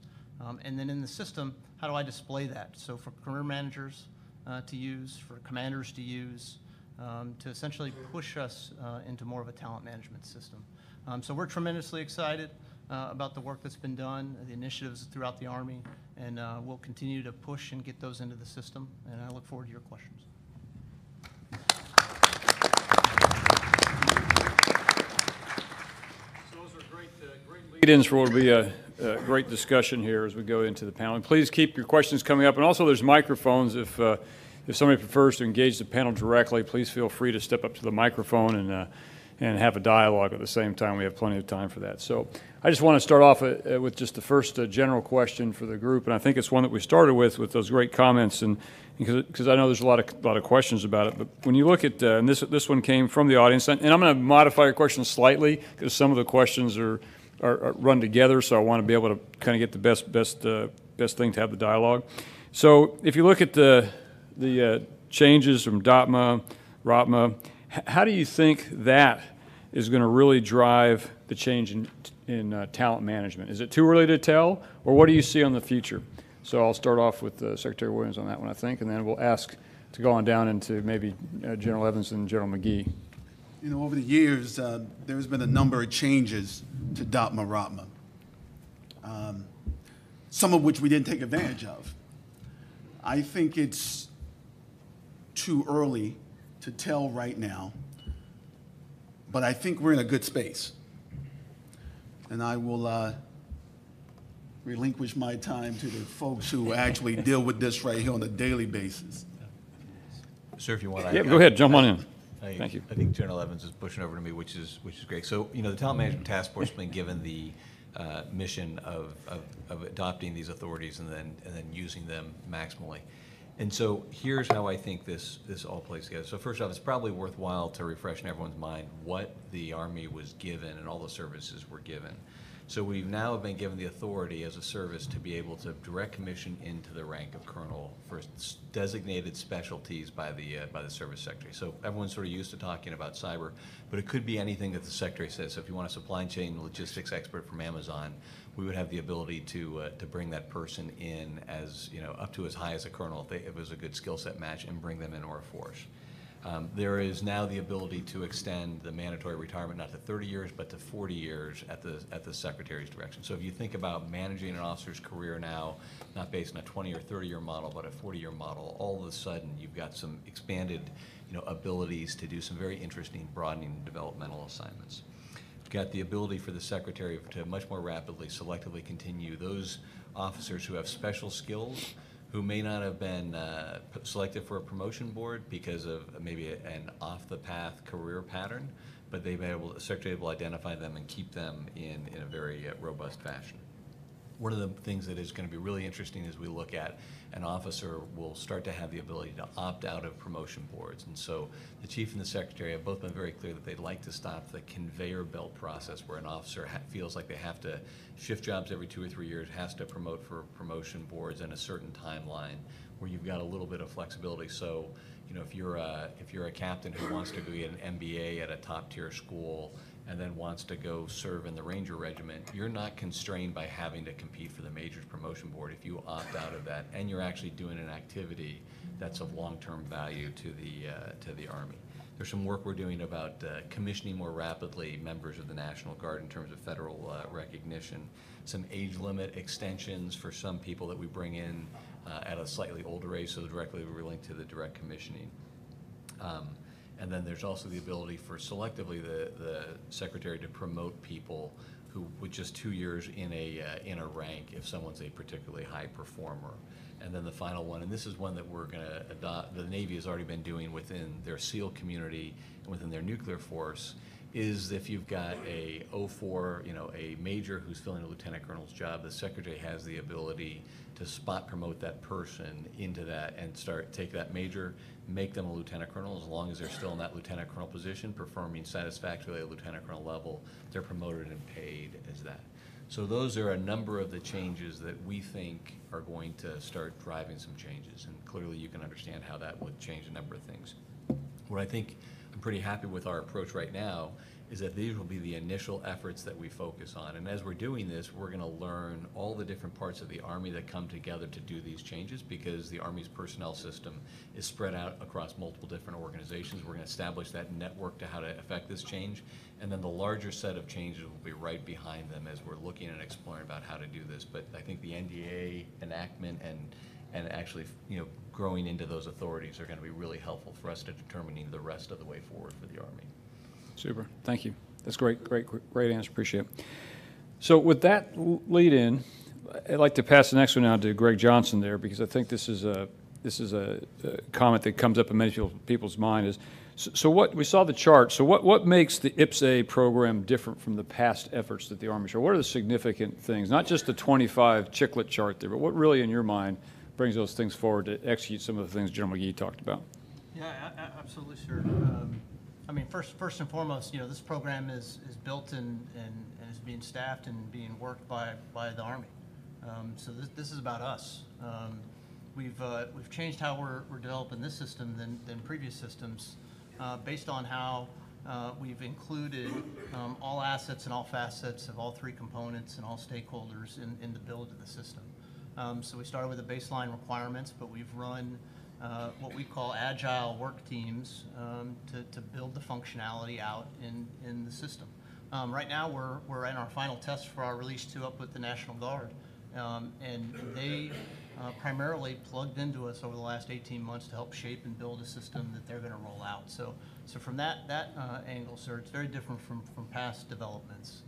And then in the system, how do I display that? So for career managers to use, for commanders to use, to essentially push us into more of a talent management system. So we're tremendously excited about the work that's been done, the initiatives throughout the Army, and we'll continue to push and get those into the system, and I look forward to your questions. Those are great lead-ins for what will be a great discussion here as we go into the panel. And please keep your questions coming up. And also there's microphones. If somebody prefers to engage the panel directly, please feel free to step up to the microphone and have a dialogue at the same time. We have plenty of time for that. So I just want to start off with just the first general question for the group, and I think it's one that we started with those great comments, and because I know there's a lot of questions about it. But when you look at and this one came from the audience, and I'm going to modify your question slightly because some of the questions are run together, so I want to be able to kind of get the best thing to have the dialogue. So if you look at the changes from DOTMA, ROTMA, how do you think that is going to really drive the change in talent management? Is it too early to tell, or what do you see on the future? So I'll start off with Secretary Williams on that one, I think, and then we'll ask to go on down into maybe General Evans and General McGee. You know, over the years, there's been a number of changes to DOTMA, ROTMA, some of which we didn't take advantage of. I think it's too early to tell right now, but I think we're in a good space. And I will relinquish my time to the folks who actually deal with this right here on a daily basis. Sir, if you want, yeah, go ahead, jump on in. Thank you. I think General Evans is pushing over to me, which is great. So, you know, the Talent Management Task Force has been given the mission of adopting these authorities and then using them maximally. And so here's how I think this all plays together. So first off, it's probably worthwhile to refresh in everyone's mind what the Army was given and all the services were given. So we've now been given the authority as a service to be able to direct commission into the rank of colonel for designated specialties by the service secretary. So everyone's sort of used to talking about cyber, but it could be anything that the secretary says. So if you want a supply chain logistics expert from Amazon, we would have the ability to bring that person in as, you know, up to as high as a colonel if it was a good skill set match, and bring them into our force. There is now the ability to extend the mandatory retirement not to 30 years, but to 40 years at the Secretary's direction. So if you think about managing an officer's career now, not based on a 20 or 30-year model, but a 40-year model, all of a sudden you've got some expanded abilities to do some very interesting broadening and developmental assignments. You've got the ability for the Secretary to much more rapidly, selectively continue those officers who have special skills who may not have been selected for a promotion board because of maybe an off-the-path career pattern, but they've been able, the Secretary will identify them and keep them in a very robust fashion. One of the things that is going to be really interesting as we look at an officer will start to have the ability to opt out of promotion boards. And so the Chief and the Secretary have both been very clear that they'd like to stop the conveyor belt process where an officer feels like they have to shift jobs every 2 or 3 years, has to promote for promotion boards in a certain timeline where you've got a little bit of flexibility. So, if you're a captain who wants to go get an MBA at a top tier school and then wants to go serve in the Ranger Regiment, you're not constrained by having to compete for the Majors Promotion Board if you opt out of that, and you're actually doing an activity that's of long-term value to the Army. There's some work we're doing about commissioning more rapidly members of the National Guard in terms of federal recognition, some age limit extensions for some people that we bring in at a slightly older age, so directly we're linked to the direct commissioning. And then there's also the ability for selectively the Secretary to promote people who with just 2 years in a rank if someone's a particularly high performer. And then the final one, and this is one that we're going to adopt, the Navy has already been doing within their SEAL community and within their nuclear force, is if you've got a 04, a major who's filling a lieutenant colonel's job, the Secretary has the ability to spot promote that person into that and take that major, make them a lieutenant colonel. As long as they're still in that lieutenant colonel position, performing satisfactorily at lieutenant colonel level, they're promoted and paid as that. So those are a number of the changes that we think are going to start driving some changes, and clearly you can understand how that would change a number of things. What I think I'm pretty happy with our approach right now is that these will be the initial efforts that we focus on. And as we're doing this, we're going to learn all the different parts of the Army that come together to do these changes, because the Army's personnel system is spread out across multiple different organizations. We're going to establish that network to how to affect this change. And then the larger set of changes will be right behind them as we're looking and exploring about how to do this. But I think the NDA enactment and actually, growing into those authorities are going to be really helpful for us to determining the rest of the way forward for the Army. Super, thank you. That's great answer, appreciate it. So with that lead in, I'd like to pass the next one now to Greg Johnson there, because I think this is a comment that comes up in many people's mind is, so what, we saw the chart, so what makes the IPSA program different from the past efforts that the Army showed? What are the significant things, not just the 25 chiclet chart there, but what really in your mind brings those things forward to execute some of the things General McGee talked about? Yeah, absolutely, sir. First and foremost, this program is built and is being staffed and being worked by the Army. So this is about us. We've changed how we're developing this system than previous systems, based on how we've included all assets and all facets of all three components and all stakeholders in the build of the system. So we started with the baseline requirements, but we've run what we call agile work teams to build the functionality out in the system. Right now we're in our final test for our Release 2 up with the National Guard, and they primarily plugged into us over the last 18 months to help shape and build a system that they're going to roll out. So from that angle, sir, it's very different from past developments.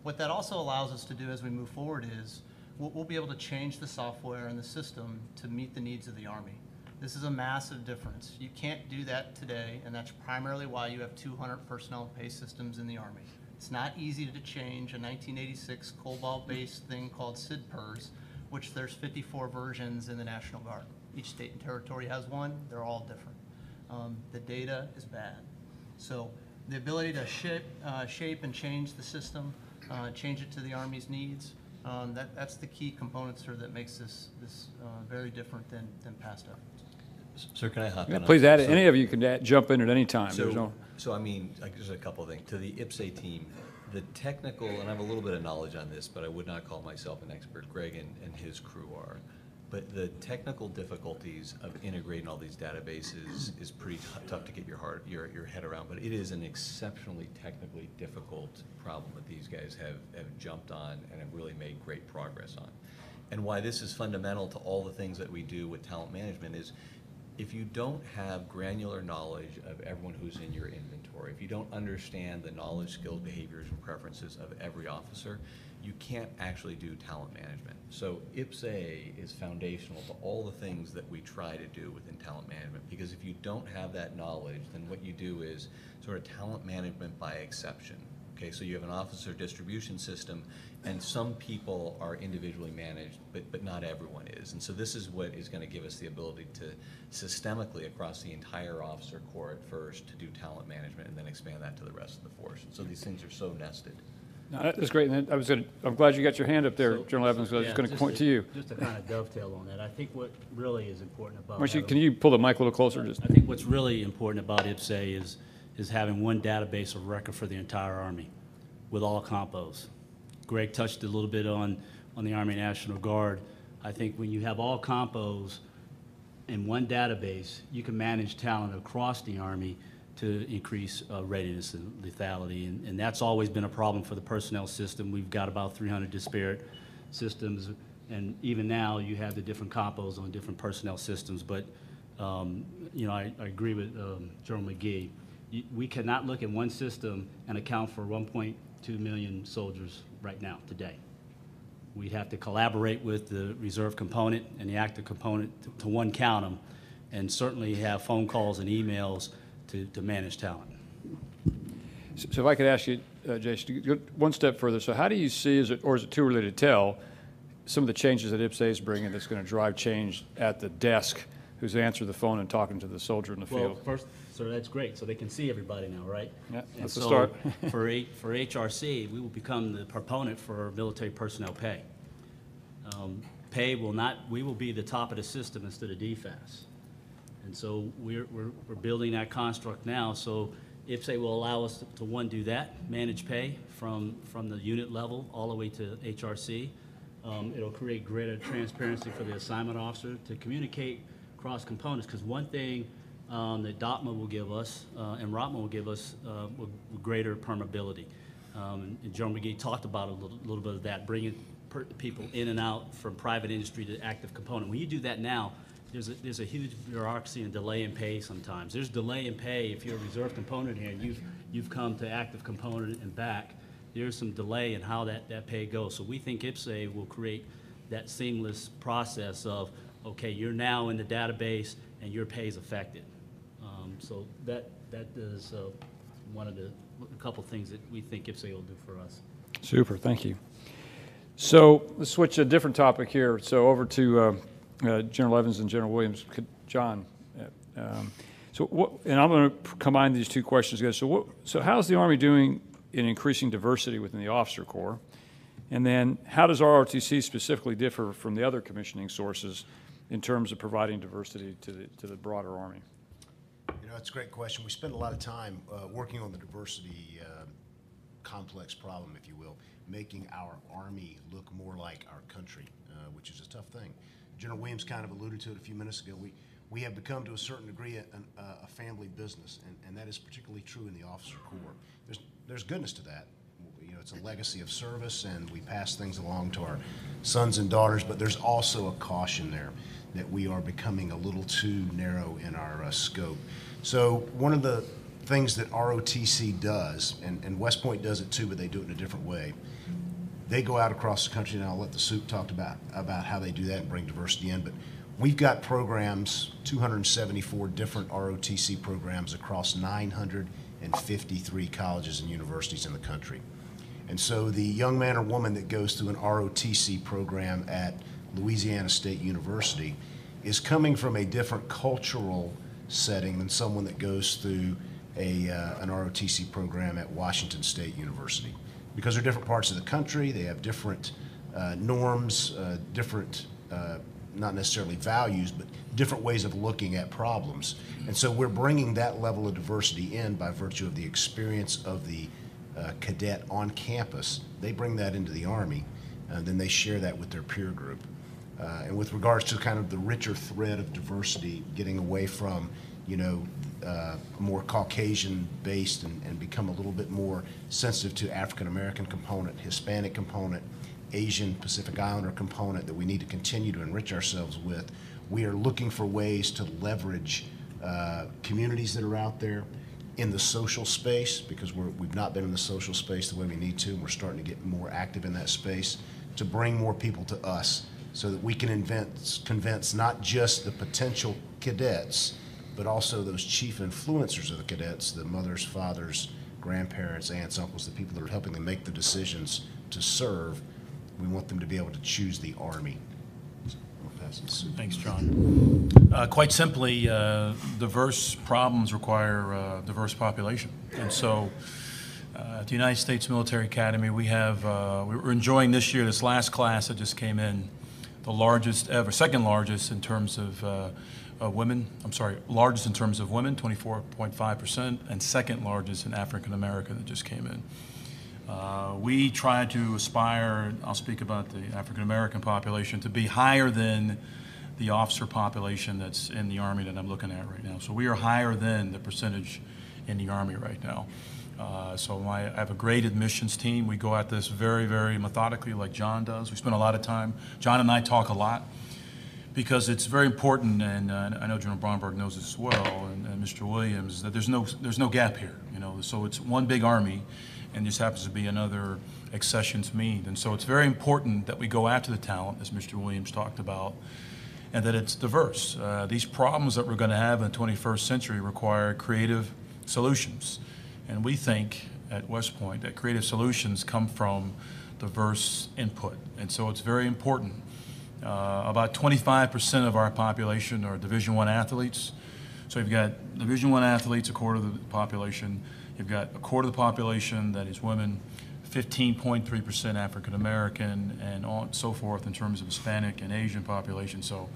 What that also allows us to do as we move forward is we'll be able to change the software and the system to meet the needs of the Army. This is a massive difference. You can't do that today, and that's primarily why you have 200 personnel pay systems in the Army. It's not easy to change a 1986 COBOL-based thing called SIDPERS, which there's 54 versions in the National Guard. Each state and territory has one. They're all different. The data is bad. So the ability to shape and change the system, change it to the Army's needs, that's the key component, sir, that makes this very different than past efforts. Sir, can I hop in? Please add it. Any of you can jump in at any time. So I mean, there's a couple of things. To the IPSA team, the technical, and I have a little bit of knowledge on this, but I would not call myself an expert. Greg and his crew are. but the technical difficulties of integrating all these databases is pretty tough to get your head around. But it is an exceptionally technically difficult problem that these guys have jumped on and have really made great progress on. And why this is fundamental to all the things that we do with talent management is if you don't have granular knowledge of everyone who's in your inventory, if you don't understand the knowledge, skills, behaviors, and preferences of every officer, you can't actually do talent management. So IPSA is foundational to all the things that we try to do within talent management, because if you don't have that knowledge, then what you do is sort of talent management by exception. Okay, so you have an officer distribution system, and some people are individually managed, but not everyone is. And so this is what is going to give us the ability to systemically across the entire officer corps at first to do talent management and then expand that to the rest of the force. And so these things are so nested. No, that's great. And I'm glad you got your hand up there, General Evans, because I was going to point to you. Just to kind of dovetail on that, I think what really is important about Can you pull the mic a little closer? I think what's really important about IPSA is having one database of record for the entire Army with all compos. Greg touched a little bit on the Army National Guard. I think when you have all compos in one database, you can manage talent across the Army to increase readiness and lethality. And that's always been a problem for the personnel system. We've got about 300 disparate systems. And even now, you have the different compos on different personnel systems. But, you know, I agree with General McGee. We cannot look at one system and account for 1.2 million soldiers right now, today. We'd have to collaborate with the reserve component and the active component to one count them, and certainly have phone calls and emails to manage talent. So if I could ask you, Jason, to go one step further. So how do you see, or is it too early to tell, some of the changes that IPSA is bringing that's going to drive change at the desk, who's answering the phone and talking to the soldier in the field? Well, first, so that's great. So they can see everybody now, right? Yeah, that's the so start. for HRC, we will become the proponent for military personnel pay. We will be the top of the system instead of DFAS. And so we're building that construct now. So IPSA will allow us to one, do that, manage pay from the unit level all the way to HRC. It'll create greater transparency for the assignment officer to communicate across components, because one thing that DOTMA will give us and ROTMA will give us will greater permeability. And General McGee talked about a little bit of that, bringing people in and out from private industry to active component. When you do that now, there's a huge bureaucracy and delay in pay sometimes. There's delay in pay if you're a reserve component here and you've come to active component and back. There's some delay in how that pay goes. So we think IPSA will create that seamless process of, okay, you're now in the database and your pay is affected. So that is one of a couple things that we think IPSA will do for us. Super, thank you. So let's switch to a different topic here. So over to General Evans and General Williams. John, and I'm going to combine these two questions together. So how's the Army doing in increasing diversity within the officer corps? And then how does ROTC specifically differ from the other commissioning sources in terms of providing diversity to the broader Army? You know, it's a great question. We spend a lot of time working on the diversity complex problem, if you will, making our Army look more like our country, which is a tough thing. General Williams kind of alluded to it a few minutes ago. We have become, to a certain degree, a family business, and that is particularly true in the officer corps. There's goodness to that. You know, it's a legacy of service, and we pass things along to our sons and daughters, but there's also a caution there that we are becoming a little too narrow in our scope. So one of the things that ROTC does, and West Point does it too, but they do it in a different way. They go out across the country, and I'll let the soup talk about how they do that and bring diversity in, but we've got programs, 274 different ROTC programs across 953 colleges and universities in the country. And so the young man or woman that goes through an ROTC program at Louisiana State University is coming from a different cultural setting than someone that goes through an ROTC program at Washington State University. Because they're different parts of the country, they have different norms, different, not necessarily values, but different ways of looking at problems. And so we're bringing that level of diversity in by virtue of the experience of the cadet on campus. They bring that into the Army, and then they share that with their peer group. And with regards to kind of the richer thread of diversity, getting away from, more Caucasian-based and become a little bit more sensitive to African-American component, Hispanic component, Asian Pacific Islander component that we need to continue to enrich ourselves with. We are looking for ways to leverage communities that are out there in the social space, because we've not been in the social space the way we need to, and we're starting to get more active in that space, to bring more people to us so that we can convince not just the potential cadets, but also those chief influencers of the cadets, the mothers, fathers, grandparents, aunts, uncles, the people that are helping them make the decisions to serve. We want them to be able to choose the Army. Thanks, John. Quite simply, diverse problems require a diverse population. And so at the United States Military Academy, we're enjoying this year, this last class that just came in, the largest ever, second largest in terms of women, largest in terms of women, 24.5%, and second largest in African American that just came in. We try to aspire, I'll speak about the African American population, to be higher than the officer population that's in the Army that I'm looking at right now. So we are higher than the percentage in the Army right now. I have a great admissions team. We go at this very, very methodically like John does. We spend a lot of time. John and I talk a lot because it's very important, and I know General Bromberg knows this as well, and Mr. Williams, that there's no gap here. So it's one big Army, and this happens to be another accessions meet. And so it's very important that we go after the talent, as Mr. Williams talked about, and that it's diverse. These problems that we're going to have in the 21st century require creative solutions. And we think at West Point that creative solutions come from diverse input. And so it's very important. About 25% of our population are Division I athletes. So you've got Division I athletes, a quarter of the population. You've got a quarter of the population that is women, 15.3% African American, and so forth in terms of Hispanic and Asian population. So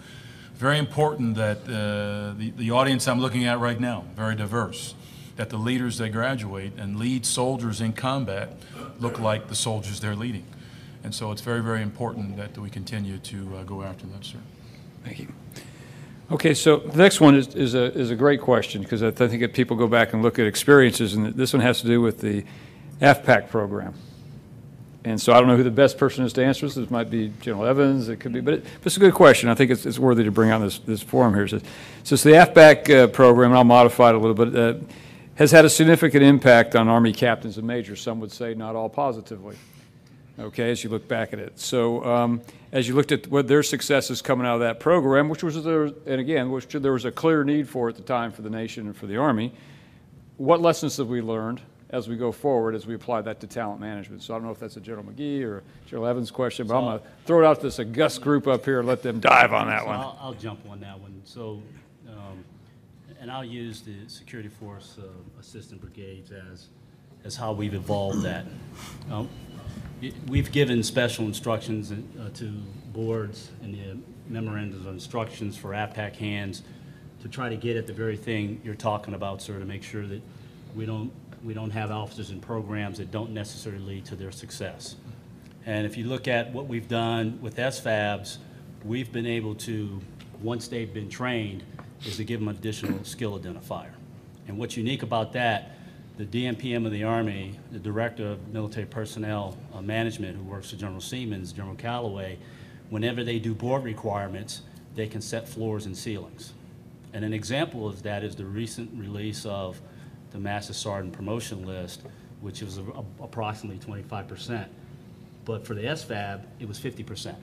very important that the audience I'm looking at right now, very diverse, that the leaders that graduate and lead soldiers in combat look like the soldiers they're leading. And so it's very, very important that we continue to go after that, sir. Thank you. Okay, so the next one is a great question, because I think if people go back and look at experiences, and this one has to do with the AFPAC program. And so I don't know who the best person is to answer this. It might be General Evans, it could be, but it's a good question. I think it's worthy to bring on this forum here. So the AFPAC program, and I'll modify it a little bit, has had a significant impact on Army captains and majors. Some would say not all positively, okay, as you look back at it. So as you looked at what their successes coming out of that program, which there was a clear need for at the time for the nation and for the Army, what lessons have we learned as we go forward, as we apply that to talent management? So I don't know if that's a General McGee or General Evans question, but I'm going to throw it out to this august group up here and let them dive on that one. I'll jump on that one. So, and I'll use the Security Force Assistant Brigades as how we've evolved that. We've given special instructions to boards and the memorandums of instructions for AFPAC hands to try to get at the very thing you're talking about, sir, to make sure that we don't have officers in programs that don't necessarily lead to their success. And if you look at what we've done with SFABs, we've been able to, once they've been trained, is to give them additional skill identifier. And what's unique about that, the DMPM of the Army, the Director of Military Personnel Management, who works for General Siemens, General Callaway, whenever they do board requirements, they can set floors and ceilings. And an example of that is the recent release of the Master Sergeant promotion list, which was approximately 25%. But for the SFAB, it was 50%.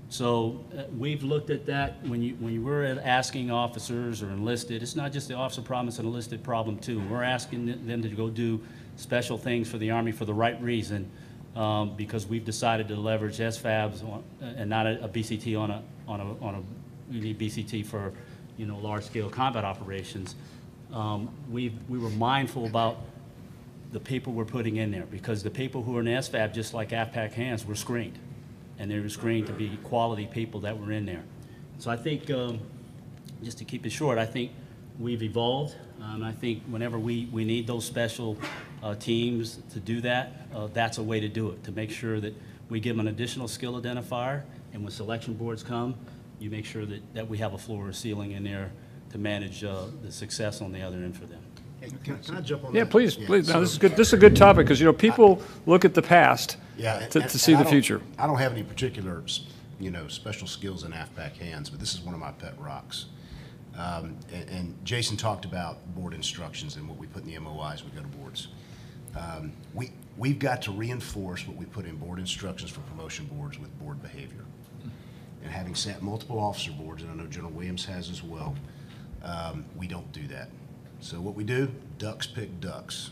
So we've looked at that. When you were asking officers or enlisted, it's not just the officer problem, it's an enlisted problem too. We're asking them to go do special things for the Army for the right reason, because we've decided to leverage SFABs and not a BCT we need BCT for, large-scale combat operations. We were mindful about the people we're putting in there, because the people who are in SFAB, just like AFPAC hands, were screened. And they were screened to be quality people that were in there. So I think, just to keep it short, I think we've evolved. I think whenever we need those special teams to do that, that's a way to do it, to make sure that we give them an additional skill identifier And when selection boards come, you make sure that we have a floor or ceiling in there to manage the success on the other end for them. Hey, can I jump on Yeah, that? please, please. so- No, this is good. This is a good topic because, people look at the past to see I the don't- future. I don't have any particular, special skills in AFPAC hands, but this is one of my pet rocks. And Jason talked about board instructions and what we put in the MOIs when we go to boards. We've got to reinforce what we put in board instructions for promotion boards with board behavior. And having sat multiple officer boards, and I know General Williams has as well, we don't do that. So what we do, ducks pick ducks.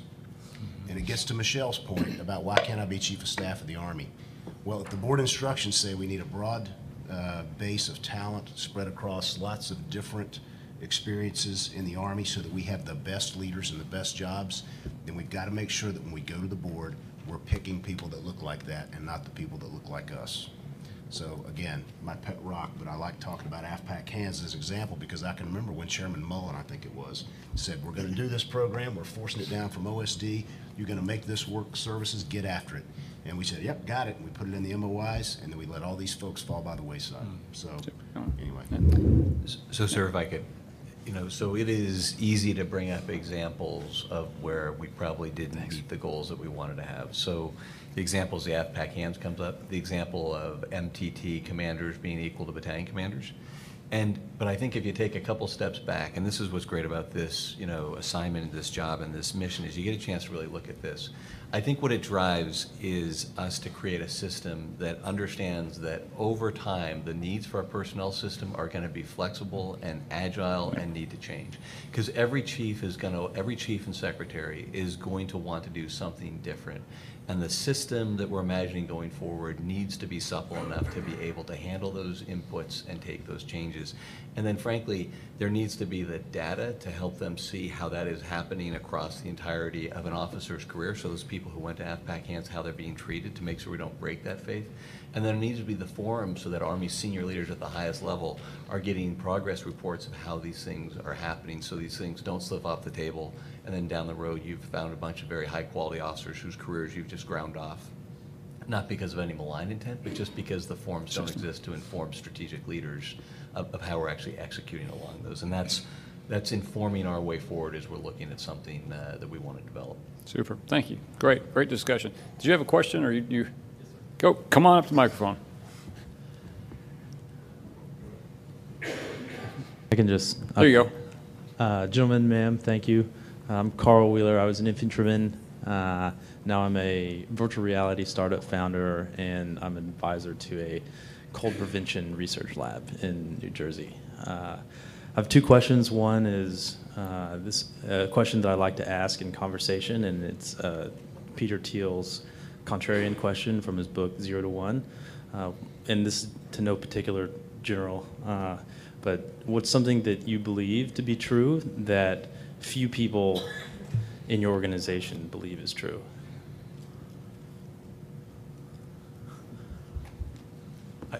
And it gets to Michelle's point about why can't I be Chief of Staff of the Army? Well, if the board instructions say we need a broad base of talent spread across lots of different experiences in the Army so that we have the best leaders and the best jobs, then we've got to make sure that when we go to the board, we're picking people that look like that and not the people that look like us. So again, my pet rock, but I like talking about AFPAC hands as an example because I can remember when Chairman Mullen, I think it was, said, we're going to do this program, we're forcing it down from OSD, you're going to make this work services, get after it. And we said, yep, got it, and we put it in the MOIs, and then we let all these folks fall by the wayside. So anyway. So, sir, if I could, so it is easy to bring up examples of where we probably didn't meet the goals that we wanted to have. So the examples the AFPAC hands comes up, the example of MTT commanders being equal to battalion commanders. But I think if you take a couple steps back, and this is what's great about this, assignment, this job, and this mission, is you get a chance to really look at this. I think what it drives is us to create a system that understands that over time, the needs for our personnel system are going to be flexible and agile and need to change. Because every chief and secretary is going to want to do something different. And the system that we're imagining going forward needs to be supple enough to be able to handle those inputs and take those changes. And then frankly, there needs to be the data to help them see how that is happening across the entirety of an officer's career. So those people who went to AFPAC hands, how they're being treated to make sure we don't break that faith. And then there needs to be the forum so that Army senior leaders at the highest level are getting progress reports of how these things are happening so these things don't slip off the table. And then down the road, you've found a bunch of very high-quality officers whose careers you've just ground off, not because of any malign intent, but just because the forums don't exist to inform strategic leaders of how we're actually executing along those. And that's informing our way forward as we're looking at something that we want to develop. Super. Thank you. Great discussion. Did you have a question, or you go? Come on up to the microphone. I can just. There you go. Gentlemen, ma'am, thank you. I'm Carl Wheeler. I was an infantryman. Now I'm a virtual reality startup founder, and I'm an advisor to a cold prevention research lab in New Jersey. I have two questions. One is this question that I like to ask in conversation, and it's Peter Thiel's contrarian question from his book 0 to 1. And this is to no particular general, but what's something that you believe to be true that few people in your organization believe is true?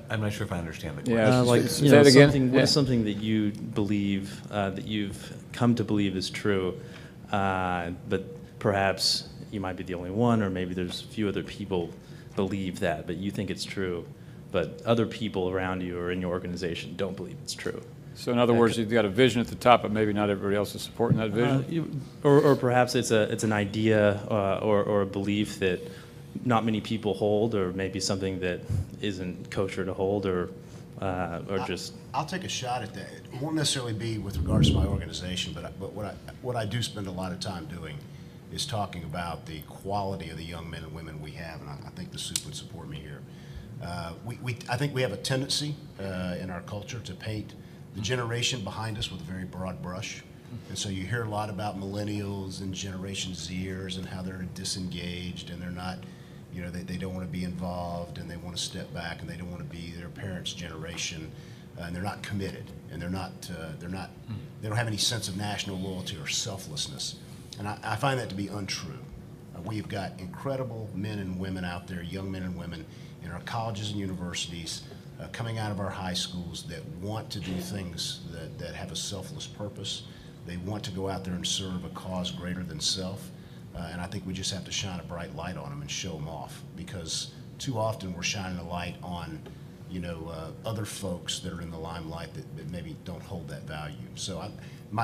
I'm not sure if I understand the question. Like, say it again. What is something that you believe, that you've come to believe is true, but perhaps you might be the only one, or maybe there's a few other people believe that, but you think it's true, but other people around you or in your organization don't believe it's true? So in other words, you've got a vision at the top, but maybe not everybody else is supporting that vision? Or perhaps it's an idea or a belief that not many people hold, or maybe something that isn't kosher to hold, or just. I'll take a shot at that. It won't necessarily be with regards to my organization, but what I do spend a lot of time doing is talking about the quality of the young men and women we have, and I think the SOUP would support me here. I think we have a tendency in our culture to paint the generation behind us with a very broad brush. And so you hear a lot about millennials and Generation Zers and how they're disengaged and they're not, they don't want to be involved and they want to step back and they don't want to be their parents' generation and they're not committed and they don't have any sense of national loyalty or selflessness. And I find that to be untrue. We've got incredible men and women out there, young men and women in our colleges and universities, coming out of our high schools that want to do things that have a selfless purpose. They want to go out there and serve a cause greater than self. And I think we just have to shine a bright light on them and show them off, because too often we're shining a light on, other folks that are in the limelight that maybe don't hold that value. So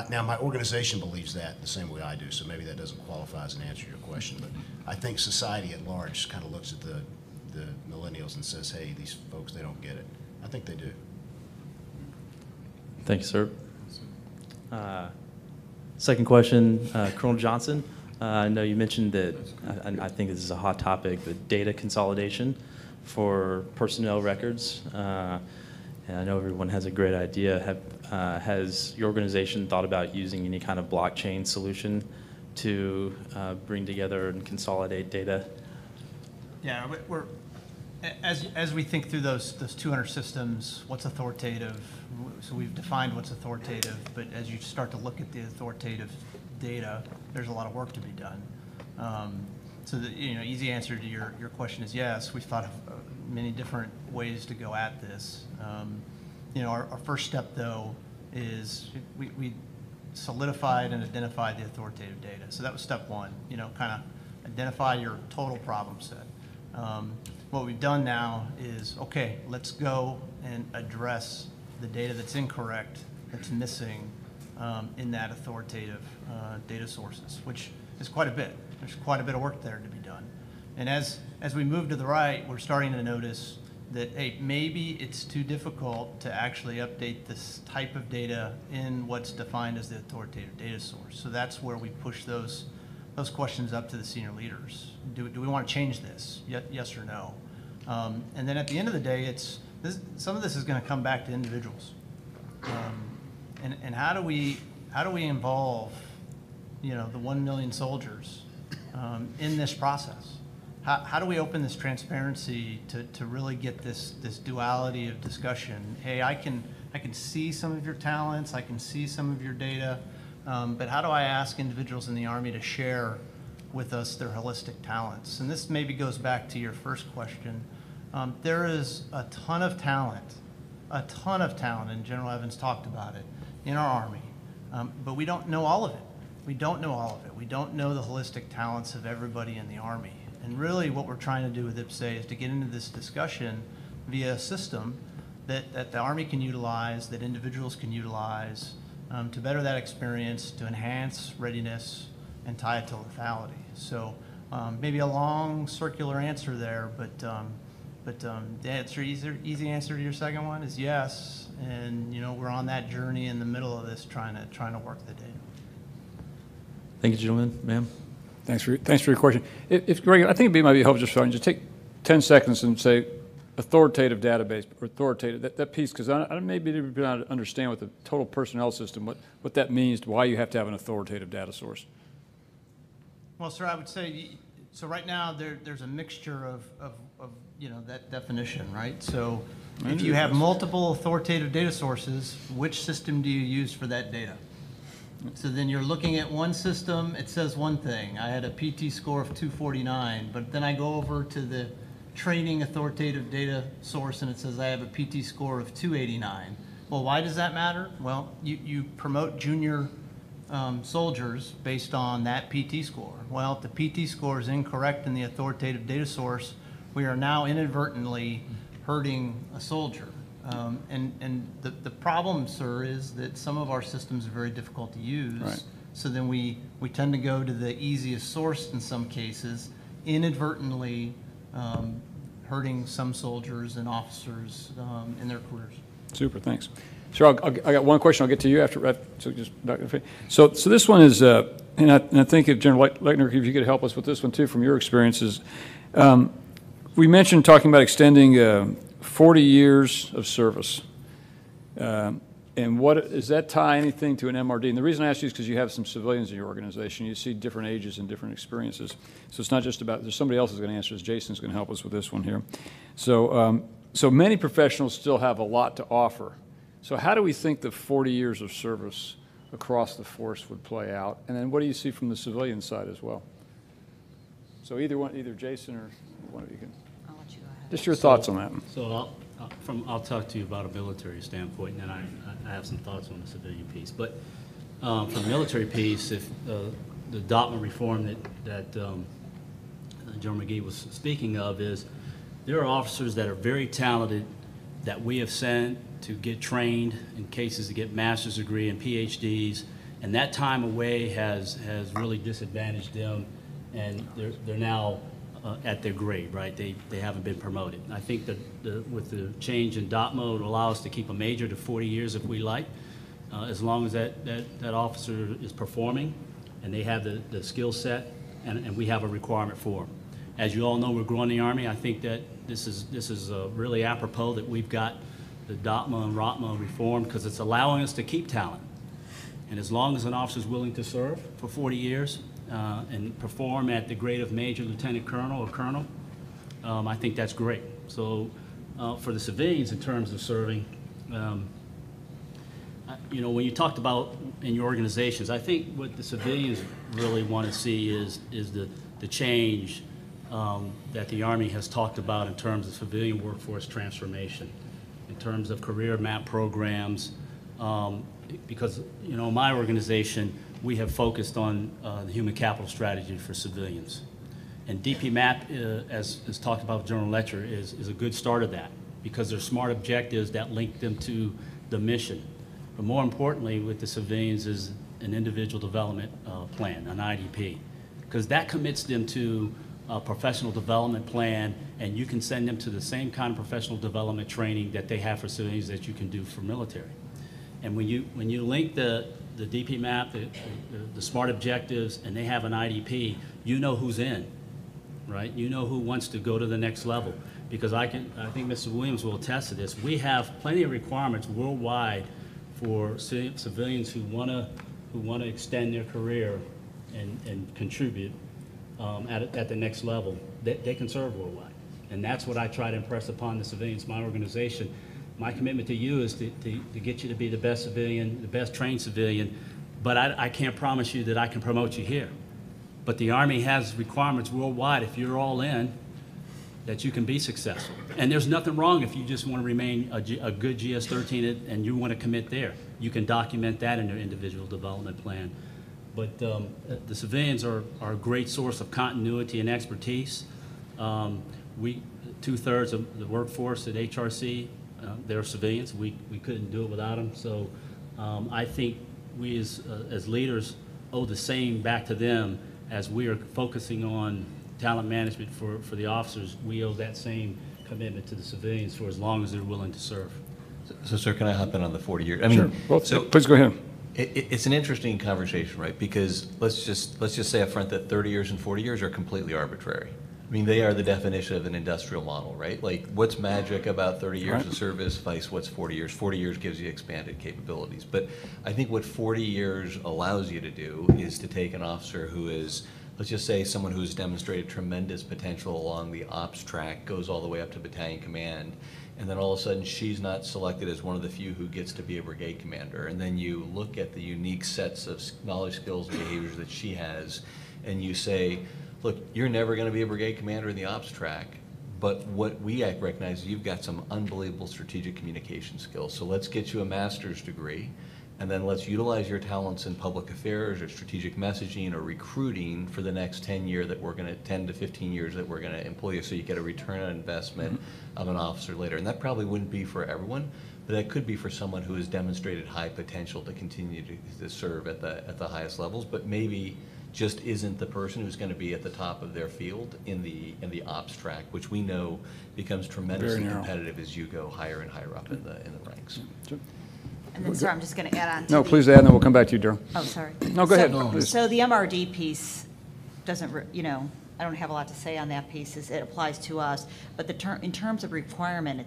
now my organization believes that the same way I do, so maybe that doesn't qualify as an answer to your question, but I think society at large kind of looks at the millennials and says, hey, these folks, they don't get it. I think they do. Thank you, sir. Second question, Colonel Johnson. I know you mentioned that, I think this is a hot topic, but data consolidation for personnel records. And I know everyone has a great idea. Has your organization thought about using any kind of blockchain solution to bring together and consolidate data? Yeah, as we think through those 200 systems, what's authoritative? So we've defined what's authoritative, but as you start to look at the authoritative data, there's a lot of work to be done. So the easy answer to your question is yes. We've thought of many different ways to go at this. Our first step though is we solidified and identified the authoritative data. So that was step one. Kind of identify your total problem set. What we've done now is, okay, let's go and address the data that's incorrect, that's missing in that authoritative data sources, which is quite a bit. There's quite a bit of work there to be done. And as we move to the right, we're starting to notice that, hey, maybe it's too difficult to actually update this type of data in what's defined as the authoritative data source. So that's where we push those questions up to the senior leaders. Do we want to change this? Yes or no? And then at the end of the day, some of this is going to come back to individuals. And how do we involve, the 1 million soldiers in this process? How do we open this transparency to really get this duality of discussion? Hey, I can see some of your talents, I can see some of your data, but how do I ask individuals in the Army to share with us their holistic talents? And this maybe goes back to your first question. There is a ton of talent, and General Evans talked about it, in our Army, but we don't know all of it. We don't know all of it. We don't know the holistic talents of everybody in the Army. And really what we're trying to do with IPSA is to get into this discussion via a system that the Army can utilize, that individuals can utilize to better that experience, to enhance readiness, and tie it to lethality. So maybe a long circular answer there, but the easy answer to your second one is yes. And we're on that journey in the middle of this, trying to work the data. Thank you, gentlemen. Ma'am. Thanks for your question. If Greg, I think it might be helpful just take 10 seconds and say authoritative database or authoritative that piece, because I maybe didn't understand what the total personnel system, what that means, why you have to have an authoritative data source. Well, sir, I would say so. Right now, there's a mixture of that definition, right? So if you have multiple authoritative data sources, which system do you use for that data? So then you're looking at one system, it says one thing. I had a PT score of 249, but then I go over to the training authoritative data source and it says I have a PT score of 289. Well, why does that matter? Well, you promote junior soldiers based on that PT score. Well, if the PT score is incorrect in the authoritative data source, we are now inadvertently hurting a soldier. And the problem, sir, is that some of our systems are very difficult to use. Right. So then we tend to go to the easiest source in some cases, inadvertently hurting some soldiers and officers in their careers. Super, thanks. Sir, I got one question. I'll get to you after. So this one is, and I think if General Lechner, if you could help us with this one too, from your experiences. We mentioned talking about extending 40 years of service. And what does that tie anything to an MRD? And the reason I ask you is because you have some civilians in your organization. You see different ages and different experiences. So it's not just about, there's somebody else who's going to answer this. Jason's going to help us with this one here. So, so many professionals still have a lot to offer. So how do we think the 40 years of service across the force would play out? And then what do you see from the civilian side as well? So either Jason or one of you can. I'll let you go ahead. Just your thoughts on that. So I'll talk to you about a military standpoint, and then I have some thoughts on the civilian piece. But from the military piece, if the Dotman reform that General McGee was speaking of is, there are officers that are very talented that we have sent to get trained in cases to get master's degree and PhDs, and that time away has really disadvantaged them, and they're now at their grade, right? They haven't been promoted. I think that with the change in DOTMO, it will allow us to keep a major to 40 years if we like, as long as that officer is performing and they have the skill set and we have a requirement for them. As you all know, we're growing the Army. I think that this is really apropos that we've got the DOTMO and ROTMO reformed, because it's allowing us to keep talent. And as long as an officer is willing to serve for 40 years and perform at the grade of Major, Lieutenant Colonel, or Colonel, I think that's great. So for the civilians in terms of serving, you know, when you talked about in your organizations, I think what the civilians really want to see is the change that the Army has talked about in terms of civilian workforce transformation, in terms of career map programs, because, you know, my organization, we have focused on the human capital strategy for civilians. And DPMAP, as talked about with General Letcher, is a good start of that, because they're smart objectives that link them to the mission. But more importantly, with the civilians is an individual development plan, an IDP, because that commits them to a professional development plan, and you can send them to the same kind of professional development training that they have for civilians that you can do for military. And when you link the DPMAP, the SMART objectives, and they have an IDP, you know who's in, right? You know who wants to go to the next level. Because I think Mr. Williams will attest to this. We have plenty of requirements worldwide for civilians who want to extend their career and contribute at the next level. They can serve worldwide. And that's what I try to impress upon the civilians, my organization. My commitment to you is to get you to be the best civilian, the best trained civilian, but I can't promise you that I can promote you here. But the Army has requirements worldwide, if you're all in, that you can be successful. And there's nothing wrong if you just want to remain a good GS-13 and you want to commit there. You can document that in your individual development plan. But the civilians are a great source of continuity and expertise. 2/3 of the workforce at HRC, they're civilians. We couldn't do it without them. So I think we as leaders owe the same back to them as we are focusing on talent management for the officers. We owe that same commitment to the civilians for as long as they're willing to serve. So sir, can I hop in on the 40 years? I mean, Sure. Well, so, please go ahead. It's an interesting conversation, right? Because let's just say up front that 30 years and 40 years are completely arbitrary. I mean, they are the definition of an industrial model, right? Like, what's magic about 30 years of service, vice what's 40 years? 40 years gives you expanded capabilities. But I think what 40 years allows you to do is to take an officer who is, let's just say, someone who's demonstrated tremendous potential along the ops track, goes all the way up to battalion command, and then all of a sudden she's not selected as one of the few who gets to be a brigade commander. And then you look at the unique sets of knowledge, skills, and behaviors that she has, and you say, look, you're never going to be a brigade commander in the ops track, but what we recognize is you've got some unbelievable strategic communication skills. So let's get you a master's degree, and then let's utilize your talents in public affairs or strategic messaging or recruiting for the next 10 to 15 years that we're going to employ you, so you get a return on investment of an officer later. And that probably wouldn't be for everyone, but that could be for someone who has demonstrated high potential to continue to serve at the highest levels, but maybe just isn't the person who's going to be at the top of their field in the ops track, which we know becomes tremendously competitive as you go higher and higher up in the ranks. And then, sir, I'm just going to add on to No, please add, and then we'll come back to you, Daryl. Oh, sorry. No, go ahead. So the MRD piece doesn't, I don't have a lot to say on that piece. It applies to us. But in terms of requirement,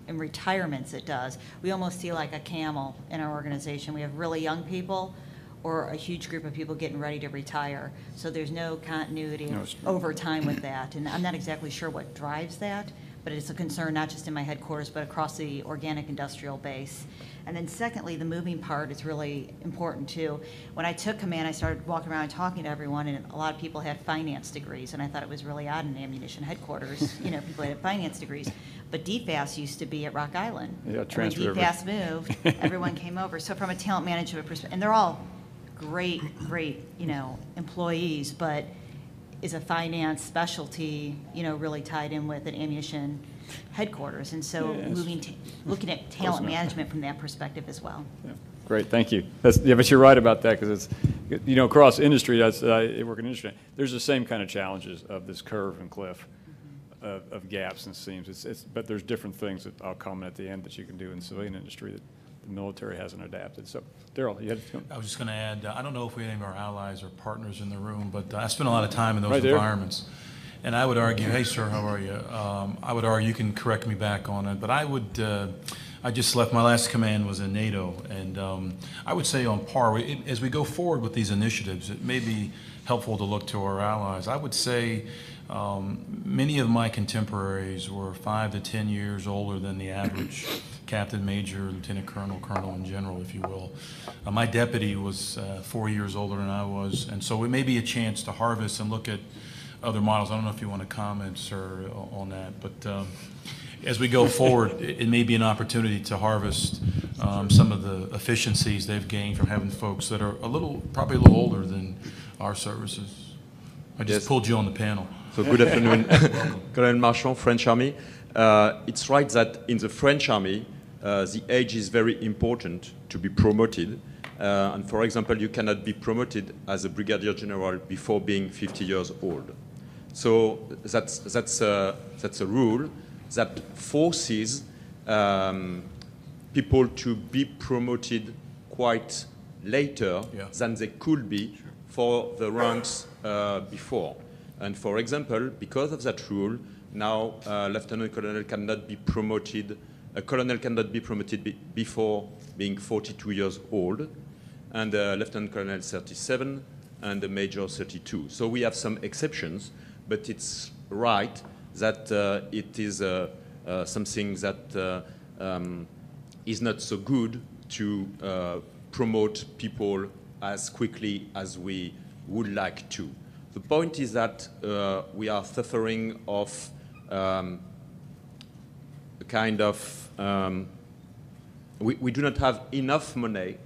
in retirements, it does. We almost see like a camel in our organization. We have really young people or a huge group of people getting ready to retire. So there's no continuity over time with that. And I'm not exactly sure what drives that, but it's a concern not just in my headquarters, but across the organic industrial base. And then secondly, the moving part is really important too. When I took command, I started walking around and talking to everyone, and a lot of people had finance degrees, and I thought it was really odd in ammunition headquarters, people had finance degrees. But DFAS used to be at Rock Island. Yeah, when DFAS moved, everyone came over. So from a talent management perspective, and they're all great, employees, but is a finance specialty, really tied in with an ammunition headquarters. And so looking at talent management from that perspective as well. Yeah. Great, thank you. Yeah, but you're right about that, because it's, across industry, I work in industry, there's the same kind of challenges of this curve and cliff of gaps and seams. But there's different things that I'll comment at the end that you can do in the civilian industry that the military hasn't adapted. So, Daryl, you had to come. I was just going to add, I don't know if we have any of our allies or partners in the room, but I spent a lot of time in those Right there. environments. And I would argue, hey, sir, how are you? I would argue, you can correct me back on it, but I just left, my last command was in NATO, and I would say on par, as we go forward with these initiatives, it may be helpful to look to our allies. I would say many of my contemporaries were 5 to 10 years older than the average captain, major, lieutenant colonel, colonel in general, if you will. My deputy was 4 years older than I was, and so it may be a chance to harvest and look at other models. I don't know if you want to comment, sir, on that, but as we go forward, it may be an opportunity to harvest some of the efficiencies they've gained from having folks that are probably a little older than our services. I just pulled you on the panel. So good afternoon, Colonel Marchand, French Army. It's right that in the French Army, the age is very important to be promoted. And for example, you cannot be promoted as a brigadier general before being 50 years old. So that's a rule that forces people to be promoted quite later than they could be for the ranks before. And for example, because of that rule, now lieutenant colonel cannot be promoted, a colonel cannot be promoted before being 42 years old, and lieutenant colonel 37, and a major 32. So we have some exceptions, but it's right that it is something that is not so good to promote people as quickly as we would like to. The point is that we are suffering of a kind of, we do not have enough money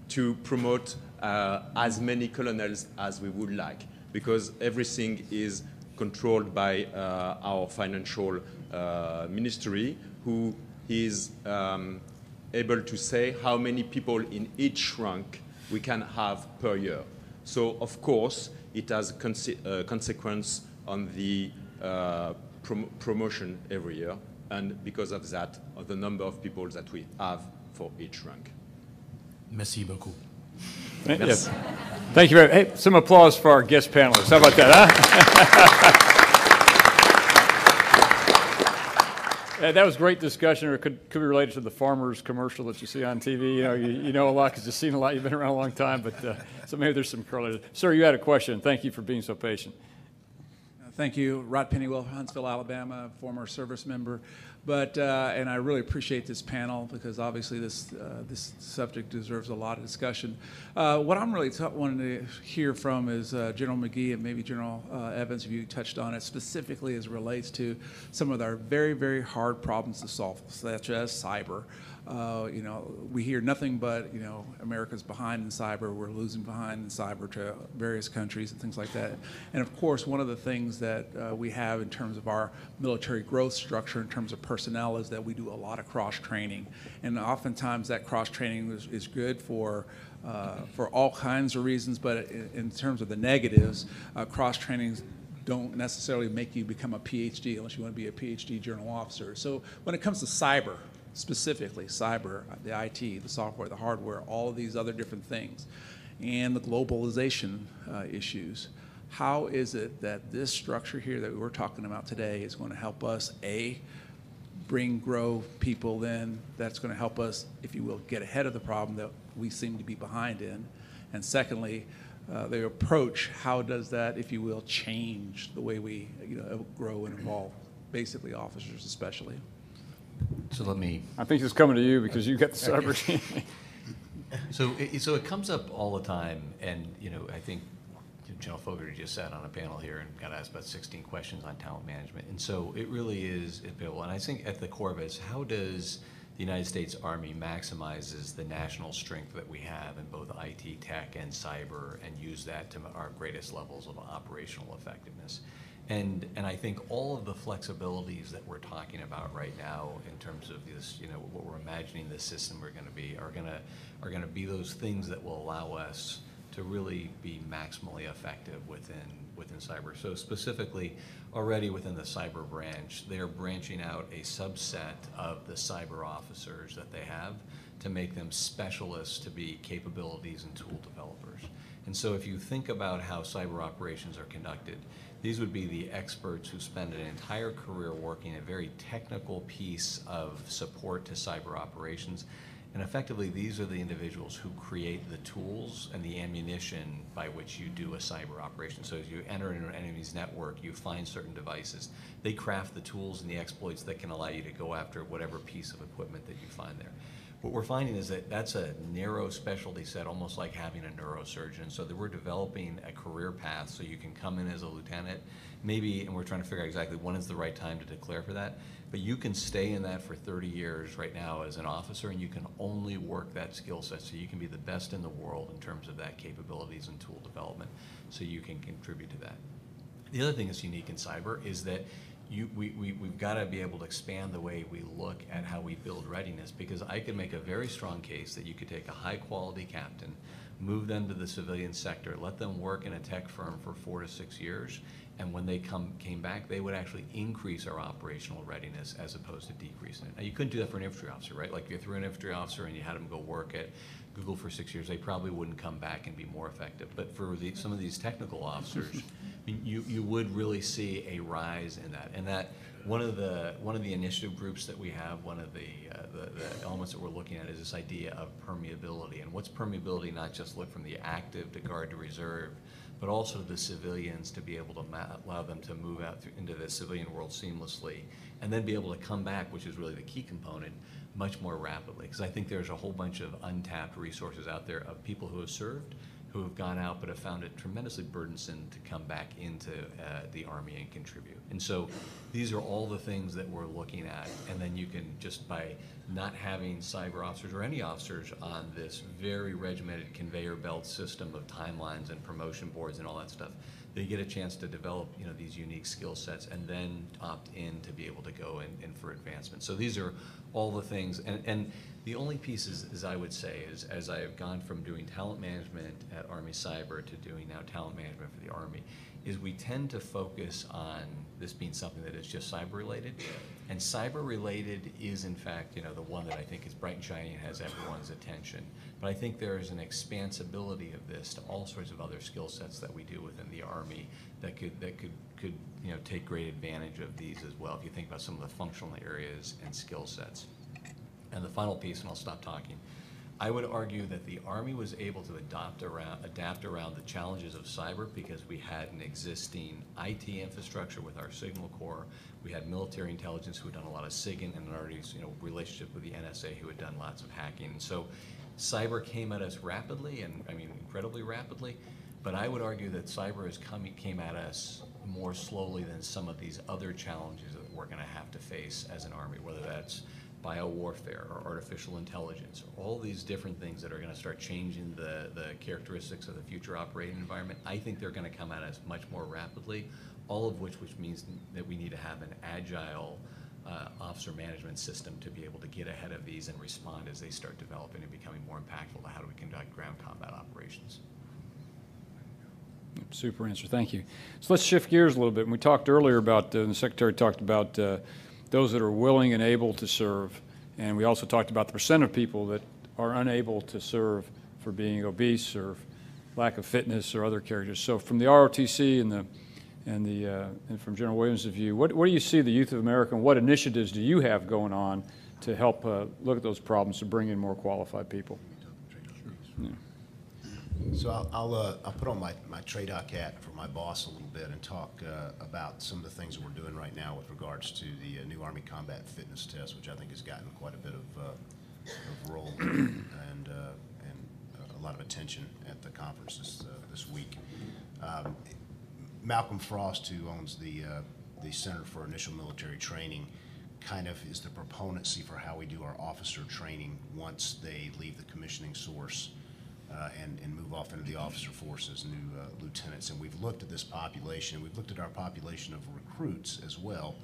to promote as many colonels as we would like, because everything is controlled by our financial ministry, who is able to say how many people in each rank we can have per year. So, of course, it has a consequence on the promotion every year, and because of that, of the number of people that we have for each rank. Merci beaucoup. Yes. Thank you very much. Hey, some applause for our guest panelists. How about that, huh? That was great discussion, or could be related to the farmers commercial that you see on TV. You know a lot because you've seen a lot. You've been around a long time, but so maybe there's some correlation. Sir, you had a question. Thank you for being so patient. Thank you. Rod Pennywell, Huntsville, Alabama, former service member. But, and I really appreciate this panel because obviously this subject deserves a lot of discussion. What I'm really wanting to hear from is General McGee and maybe General Evans, if you touched on it, specifically as it relates to some of our very, very hard problems to solve, such as cyber. We hear nothing but, America's behind in cyber, we're losing behind in cyber to various countries and things like that. And of course, one of the things that we have in terms of our military growth structure, in terms of personnel, is that we do a lot of cross-training. And oftentimes that cross-training is good for all kinds of reasons, but in terms of the negatives, cross-trainings don't necessarily make you become a PhD unless you want to be a PhD journal officer. So when it comes to cyber, specifically cyber, the IT, the software, the hardware, all of these other different things, and the globalization issues, how is it that this structure here that we're talking about today is going to help us, A, grow people then that's going to help us, if you will, get ahead of the problem that we seem to be behind in, and secondly, the approach, how does that, if you will, change the way we grow and evolve, basically officers especially? So let me. I think it's coming to you because you got the cyber team. So it comes up all the time, and I think General Fogarty just sat on a panel here and got asked about 16 questions on talent management, and so it really is pivotal. And I think at the core of it is how does the United States Army maximizes the national strength that we have in both IT, tech, and cyber, and use that to our greatest levels of operational effectiveness. And I think all of the flexibilities that we're talking about right now in terms of this, what we're imagining the system are going to be, are going to be those things that will allow us to really be maximally effective within cyber. So specifically, already within the cyber branch, they're branching out a subset of the cyber officers that they have to make them specialists to be capabilities and tool developers. And so if you think about how cyber operations are conducted, these would be the experts who spend an entire career working a very technical piece of support to cyber operations. And effectively, these are the individuals who create the tools and the ammunition by which you do a cyber operation. So as you enter into an enemy's network, you find certain devices. They craft the tools and the exploits that can allow you to go after whatever piece of equipment that you find there. What we're finding is that that's a narrow specialty set, almost like having a neurosurgeon, so that we're developing a career path so you can come in as a lieutenant, maybe, and we're trying to figure out exactly when is the right time to declare for that, but you can stay in that for 30 years right now as an officer, and you can only work that skill set, so you can be the best in the world in terms of that capabilities and tool development, so you can contribute to that. The other thing that's unique in cyber is that we've got to be able to expand the way we look at how we build readiness, because I could make a very strong case that you could take a high quality captain, move them to the civilian sector, let them work in a tech firm for 4 to 6 years, and when they came back, they would actually increase our operational readiness as opposed to decreasing it. Now, you couldn't do that for an infantry officer, right? Like if you threw an infantry officer and you had them go work at Google for 6 years, they probably wouldn't come back and be more effective. But for some of these technical officers, you would really see a rise in that. And that one of the initiative groups that we have, one of the elements that we're looking at is this idea of permeability. And what's permeability? Not just look from the active to guard to reserve, but also the civilians, to be able to allow them to move out into the civilian world seamlessly, and then be able to come back, which is really the key component, much more rapidly. Because I think there's a whole bunch of untapped resources out there of people who have served, who have gone out but have found it tremendously burdensome to come back into the Army and contribute. And so these are all the things that we're looking at, and then you can, just by not having cyber officers or any officers on this very regimented conveyor belt system of timelines and promotion boards and all that stuff, they get a chance to develop these unique skill sets and then opt in to be able to go in for advancement. So these are all the things, and the only piece is I would say, is as I have gone from doing talent management at Army Cyber to doing now talent management for the Army, is we tend to focus on this being something that is just cyber related. And cyber related is in fact, the one that I think is bright and shiny and has everyone's attention. But I think there is an expansibility of this to all sorts of other skill sets that we do within the Army that could take great advantage of these as well, if you think about some of the functional areas and skill sets. And the final piece, and I'll stop talking, I would argue that the Army was able to adapt around the challenges of cyber because we had an existing IT infrastructure with our Signal Corps. We had military intelligence who had done a lot of SIGINT, and an already relationship with the NSA who had done lots of hacking. And so cyber came at us rapidly, and I mean incredibly rapidly, but I would argue that cyber came at us more slowly than some of these other challenges that we're going to have to face as an Army, whether that's biowarfare or artificial intelligence, or all these different things that are going to start changing the characteristics of the future operating environment. I think they're going to come at us much more rapidly, all of which means that we need to have an agile officer management system to be able to get ahead of these and respond as they start developing and becoming more impactful to how do we conduct ground combat operations. Super answer, thank you. So let's shift gears a little bit. And we talked earlier about, the Secretary talked about those that are willing and able to serve, and we also talked about the percent of people that are unable to serve for being obese or lack of fitness or other characters. So from the ROTC and from General Williams' view, what do you see the youth of America, and what initiatives do you have going on to help look at those problems to bring in more qualified people? Yeah. So I'll put on my TRADOC hat for my boss a little bit and talk about some of the things that we're doing right now with regards to the new Army Combat Fitness Test, which I think has gotten quite a bit of role and a lot of attention at the conference this week. Malcolm Frost, who owns the Center for Initial Military Training, kind of is the proponency for how we do our officer training once they leave the commissioning source and move off into the officer force as new lieutenants. And we've looked at this population. We've looked at our population of recruits as well.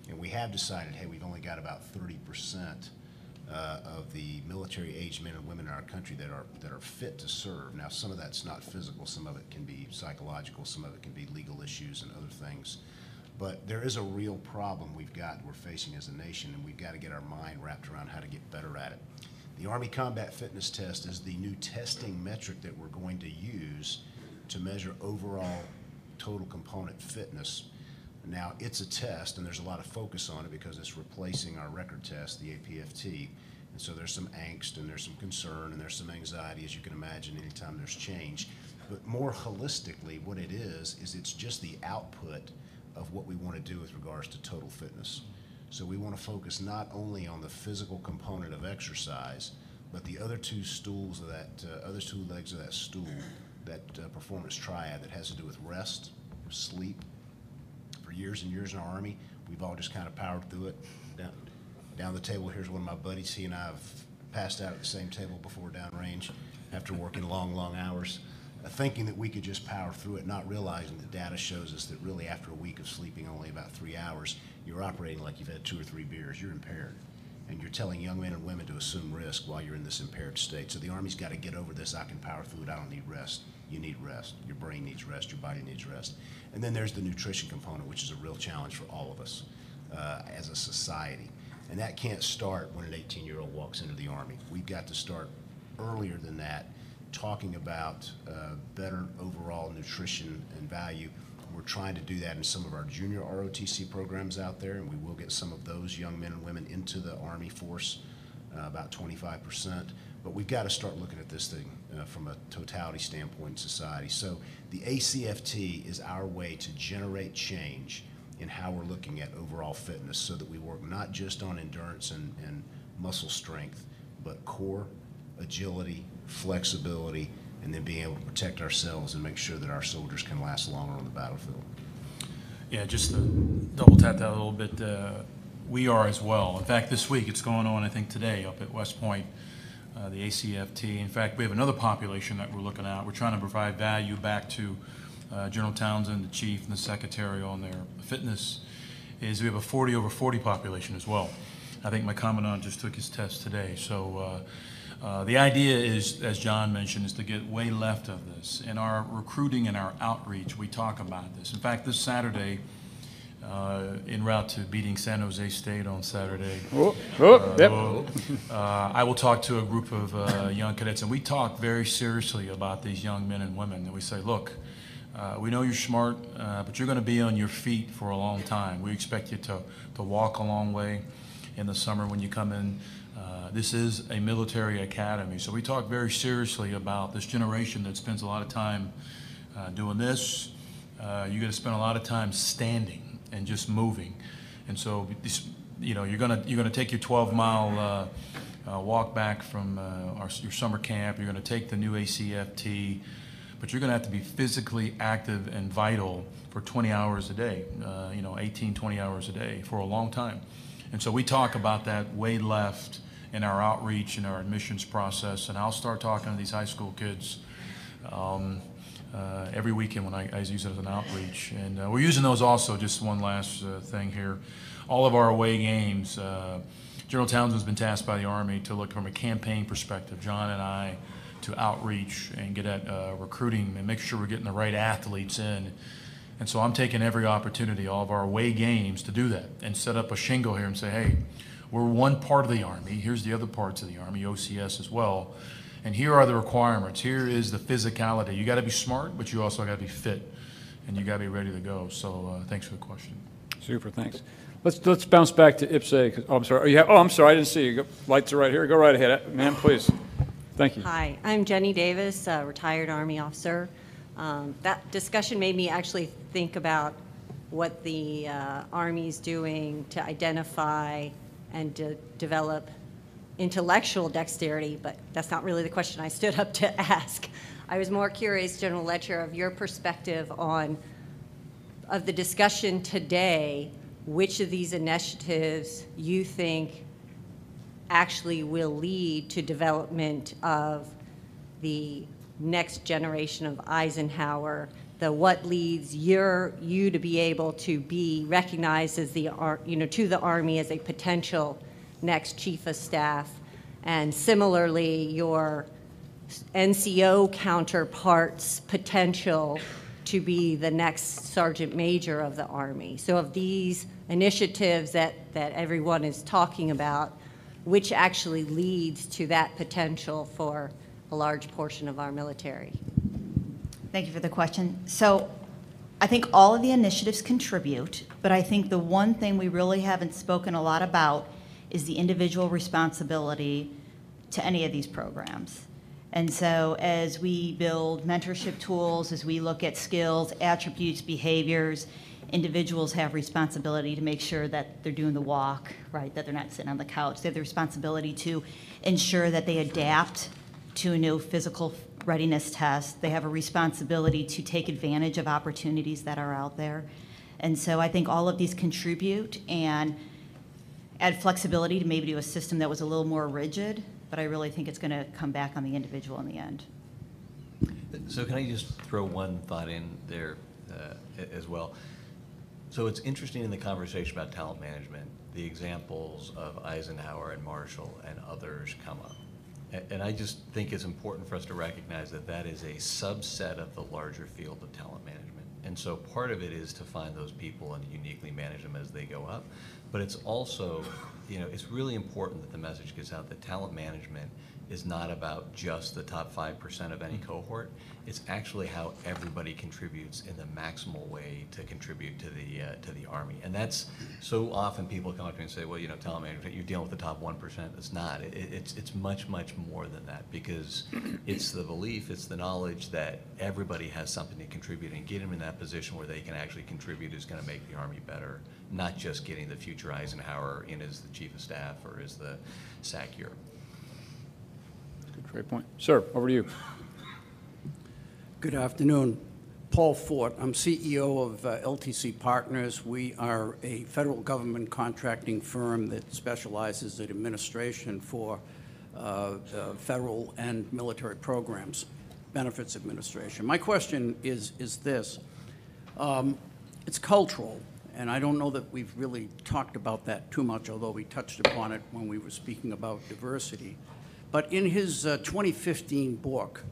And we have decided, hey, we've only got about 30% of the military-aged men and women in our country that are fit to serve. Now, some of that's not physical. Some of it can be psychological. Some of it can be legal issues and other things. But there is a real problem we're facing as a nation, and we've got to get our mind wrapped around how to get better at it. The Army Combat Fitness Test is the new testing metric that we're going to use to measure overall total component fitness. Now, it's a test, and there's a lot of focus on it because it's replacing our record test, the APFT. And so there's some angst, and there's some concern, and there's some anxiety, as you can imagine, anytime there's change. But more holistically, what it is it's just the output of what we want to do with regards to total fitness. So we want to focus not only on the physical component of exercise, but the other two stools of that, other two legs of that stool, that performance triad that has to do with rest, sleep. For years and years in our Army, we've all just kind of powered through it. Down the table, here's one of my buddies. He and I have passed out at the same table before downrange after working long, long hours, thinking that we could just power through it, not realizing that data shows us that really after a week of sleeping only about 3 hours, you're operating like you've had 2 or 3 beers. You're impaired. And you're telling young men and women to assume risk while you're in this impaired state. So the Army's got to get over this, I can power through it, I don't need rest. You need rest. Your brain needs rest, your body needs rest. And then there's the nutrition component, which is a real challenge for all of us as a society. And that can't start when an 18-year-old walks into the Army. We've got to start earlier than that, talking about better overall nutrition and value. We're trying to do that in some of our junior ROTC programs out there, and we will get some of those young men and women into the Army force, about 25%. But we've got to start looking at this thing from a totality standpoint in society. So the ACFT is our way to generate change in how we're looking at overall fitness so that we work not just on endurance and muscle strength, but core, agility, flexibility, and then being able to protect ourselves and make sure that our soldiers can last longer on the battlefield. Yeah, just to double tap that a little bit, we are as well. In fact, this week it's going on, I think today, up at West Point, the ACFT. In fact, we have another population that we're looking at. We're trying to provide value back to General Townsend, the chief, and the secretary on their fitness. Is we have a 40 over 40 population as well. I think my commandant just took his test today. So the idea is, as John mentioned, is to get way left of this. In our recruiting and our outreach, we talk about this. In fact, this Saturday, en route to beating San Jose State on Saturday, I will talk to a group of young cadets, and we talk very seriously about these young men and women. And we say, look, we know you're smart, but you're going to be on your feet for a long time. We expect you to walk a long way in the summer when you come in. This is a military academy, so we talk very seriously about this generation that spends a lot of time doing this. You're going to spend a lot of time standing and just moving, and so you're going to take your 12-mile walk back from your summer camp. You're going to take the new ACFT, but you're going to have to be physically active and vital for 20 hours a day, 18, 20 hours a day for a long time. And so we talk about that way left in our outreach and our admissions process, and I'll start talking to these high school kids every weekend when I use it as an outreach. And we're using those also, just one last thing here. All of our away games, General Townsend's been tasked by the Army to look from a campaign perspective, John and I, to outreach and get at recruiting and make sure we're getting the right athletes in. And so I'm taking every opportunity, all of our away games, to do that and set up a shingle here and say, hey, we're one part of the Army. Here's the other parts of the Army, OCS as well. And here are the requirements. Here is the physicality. You got to be smart, but you also got to be fit, and you got to be ready to go. So thanks for the question. Super, thanks. Let's bounce back to IPSA. Oh, I'm sorry. I'm sorry. I didn't see you. Lights are right here. Go right ahead, ma'am, please. Thank you. Hi, I'm Jenny Davis, a retired Army officer. That discussion made me actually think about what the Army's doing to identify and to develop intellectual dexterity, but that's not really the question I stood up to ask. I was more curious, General Letcher, of your perspective of the discussion today which of these initiatives you think actually will lead to development of the next generation of Eisenhower, what leads you to be able to be recognized as to the Army as a potential next Chief of Staff, and similarly your NCO counterparts' potential to be the next Sergeant Major of the Army. So of these initiatives that everyone is talking about, which actually leads to that potential for a large portion of our military? Thank you for the question. So I think all of the initiatives contribute, but I think the one thing we really haven't spoken a lot about is the individual responsibility to any of these programs. And so as we build mentorship tools, as we look at skills, attributes, behaviors, individuals have responsibility to make sure that they're doing the walk, right, that they're not sitting on the couch. They have the responsibility to ensure that they adapt to a new physical readiness test. They have a responsibility to take advantage of opportunities that are out there. And so I think all of these contribute and add flexibility to maybe do a system that was a little more rigid, but I really think it's going to come back on the individual in the end. So can I just throw one thought in there as well? So it's interesting in the conversation about talent management, the examples of Eisenhower and Marshall and others come up. And I just think it's important for us to recognize that that is a subset of the larger field of talent management. And so part of it is to find those people and uniquely manage them as they go up. But it's also, it's really important that the message gets out that talent management is not about just the top 5% of any cohort. It's actually how everybody contributes in the maximal way to contribute to the Army. And that's, so often people come up to me and say, well, talent management, you're dealing with the top 1%. It's not. It's much, much more than that, because it's the belief, it's the knowledge that everybody has something to contribute, and get them in that position where they can actually contribute is going to make the Army better, not just getting the future Eisenhower in as the Chief of Staff or as the SAC-Europe. Great point. Sir, over to you. Good afternoon. Paul Fort. I'm CEO of LTC Partners. We are a federal government contracting firm that specializes in administration for federal and military programs, benefits administration. My question is this. It's cultural, and I don't know that we've really talked about that too much, although we touched upon it when we were speaking about diversity. But in his 2015 book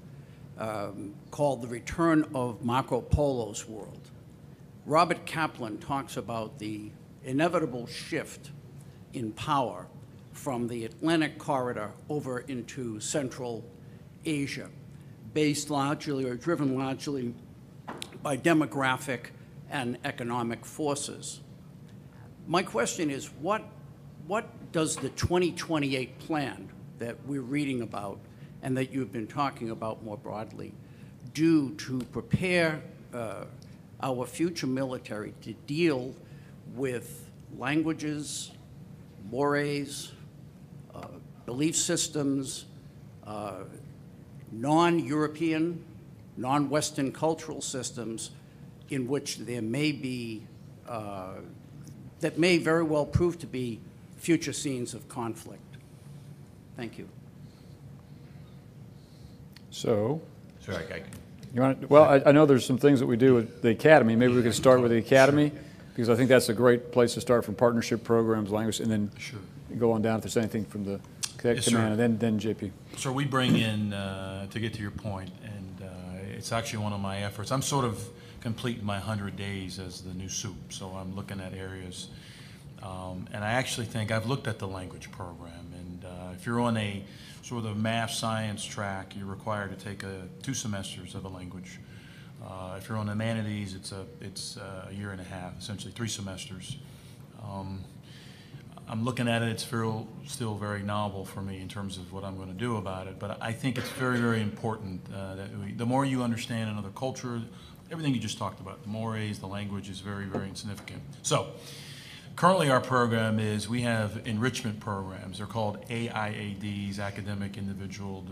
called The Return of Marco Polo's World, Robert Kaplan talks about the inevitable shift in power from the Atlantic corridor over into Central Asia, based largely or driven largely by demographic and economic forces. My question is, what does the 2028 plan that we're reading about and that you've been talking about more broadly do to prepare our future military to deal with languages, mores, belief systems, non-European, non-Western cultural systems in which there may be, that may very well prove to be future scenes of conflict? Thank you. So, Sorry, you want? Well, I know there's some things that we do with the Academy. Maybe we could start with the Academy, because I think that's a great place to start, from partnership programs, language, and then go on down if there's anything from the command, and then JP. So we bring in, to get to your point, and it's actually one of my efforts. I'm sort of completing my 100 days as the new soup, so I'm looking at areas. And I actually think I've looked at the language program, and if you're on a sort of math science track, you're required to take 2 semesters of a language. If you're on humanities, it's a year and a half, essentially 3 semesters. I'm looking at it, it's still very novel for me in terms of what I'm going to do about it, but I think it's very, very important that the more you understand another culture, everything you just talked about, the mores, the language is very, very significant. So, currently our program is, we have enrichment programs. They're called AIADs, Academic Individual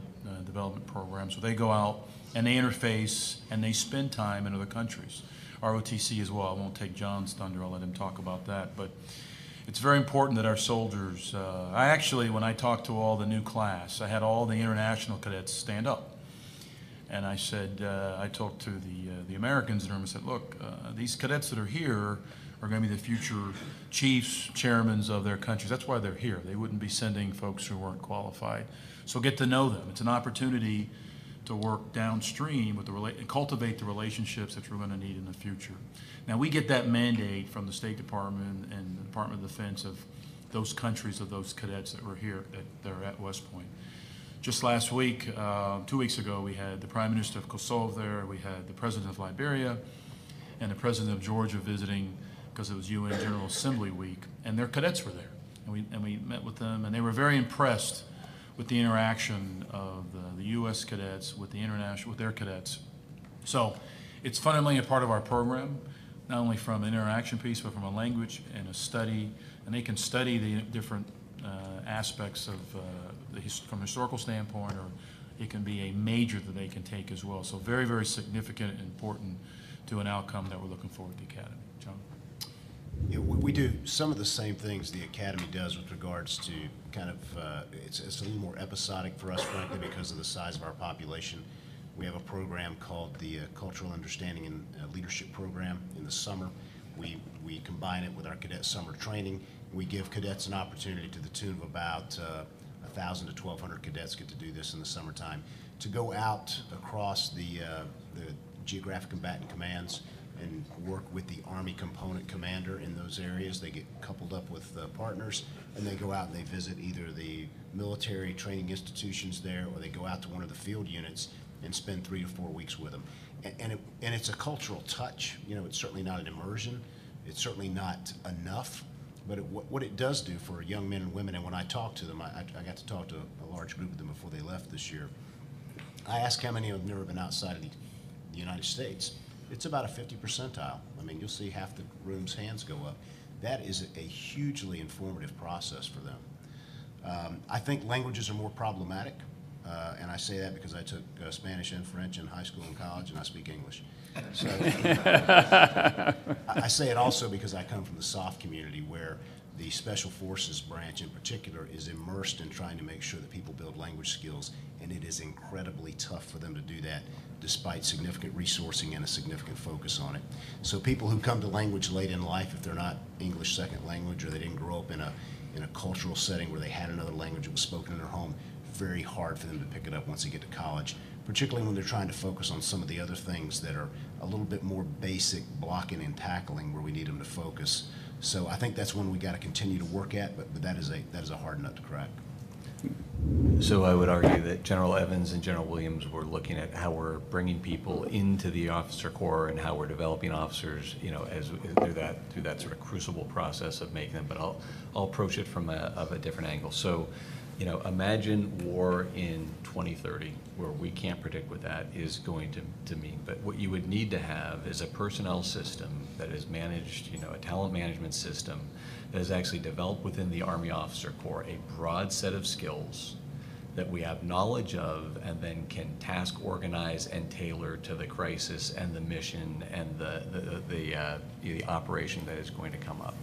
Development Programs. So they go out and they interface and they spend time in other countries. ROTC as well. I won't take John's thunder. I'll let him talk about that. But it's very important that our soldiers, I actually, when I talked to all the new class, I had all the international cadets stand up. And I said, I talked to the Americans in the room and said, look, these cadets that are here are going to be the future chiefs, chairmen of their countries. That's why they're here. They wouldn't be sending folks who weren't qualified. So get to know them. It's an opportunity to work downstream with and cultivate the relationships that we're going to need in the future. Now, we get that mandate from the State Department and the Department of Defense of those countries, of those cadets that were here, that are at West Point. Just last week, 2 weeks ago, we had the Prime Minister of Kosovo there, we had the President of Liberia, and the President of Georgia visiting because it was UN General Assembly Week, and their cadets were there. And we met with them, and they were very impressed with the interaction of the U.S. cadets with their cadets. So it's fundamentally a part of our program, not only from an interaction piece, but from a language and a study, and they can study the different aspects of from a historical standpoint, or it can be a major that they can take as well. So very, very significant and important to an outcome that we're looking for at the Academy. John? Yeah, we do some of the same things the Academy does with regards to kind of, it's a little more episodic for us, frankly, because of the size of our population. We have a program called the Cultural Understanding and Leadership Program in the summer. We combine it with our cadet summer training. We give cadets an opportunity to the tune of about 1,000 to 1,200 cadets get to do this in the summertime, to go out across the geographic combatant commands and work with the Army component commander in those areas. They get coupled up with partners, and they go out and they visit either the military training institutions there, or they go out to one of the field units and spend 3 to 4 weeks with them. And it's a cultural touch. You know, it's certainly not an immersion. It's certainly not enough. But what it does do for young men and women, and when I talk to them, I got to talk to a large group of them before they left this year. I asked how many of them have never been outside of the United States. It's about a 50 percentile. I mean, you'll see half the room's hands go up. That is a hugely informative process for them. I think languages are more problematic, and I say that because I took Spanish and French in high school and college, and I speak English. So I say it also because I come from the SOF community, where the Special Forces branch in particular is immersed in trying to make sure that people build language skills, and it is incredibly tough for them to do that despite significant resourcing and a significant focus on it. So people who come to language late in life, if they're not English second language, or they didn't grow up in a cultural setting where they had another language that was spoken in their home, very hard for them to pick it up once they get to college, particularly when they're trying to focus on some of the other things that are a little bit more basic blocking and tackling where we need them to focus. So I think that's one we got to continue to work at, but that is a hard nut to crack. So I would argue that General Evans and General Williams were looking at how we're bringing people into the officer corps and how we're developing officers, you know, as through that sort of crucible process of making them. But I'll approach it from a different angle. So, you know, imagine war in 2030, where we can't predict what that is going to mean. But what you would need to have is a personnel system that is managed, you know, a talent management system that is actually developed within the Army Officer Corps, a broad set of skills that we have knowledge of, and then can task, organize, and tailor to the crisis and the mission and the operation that is going to come up.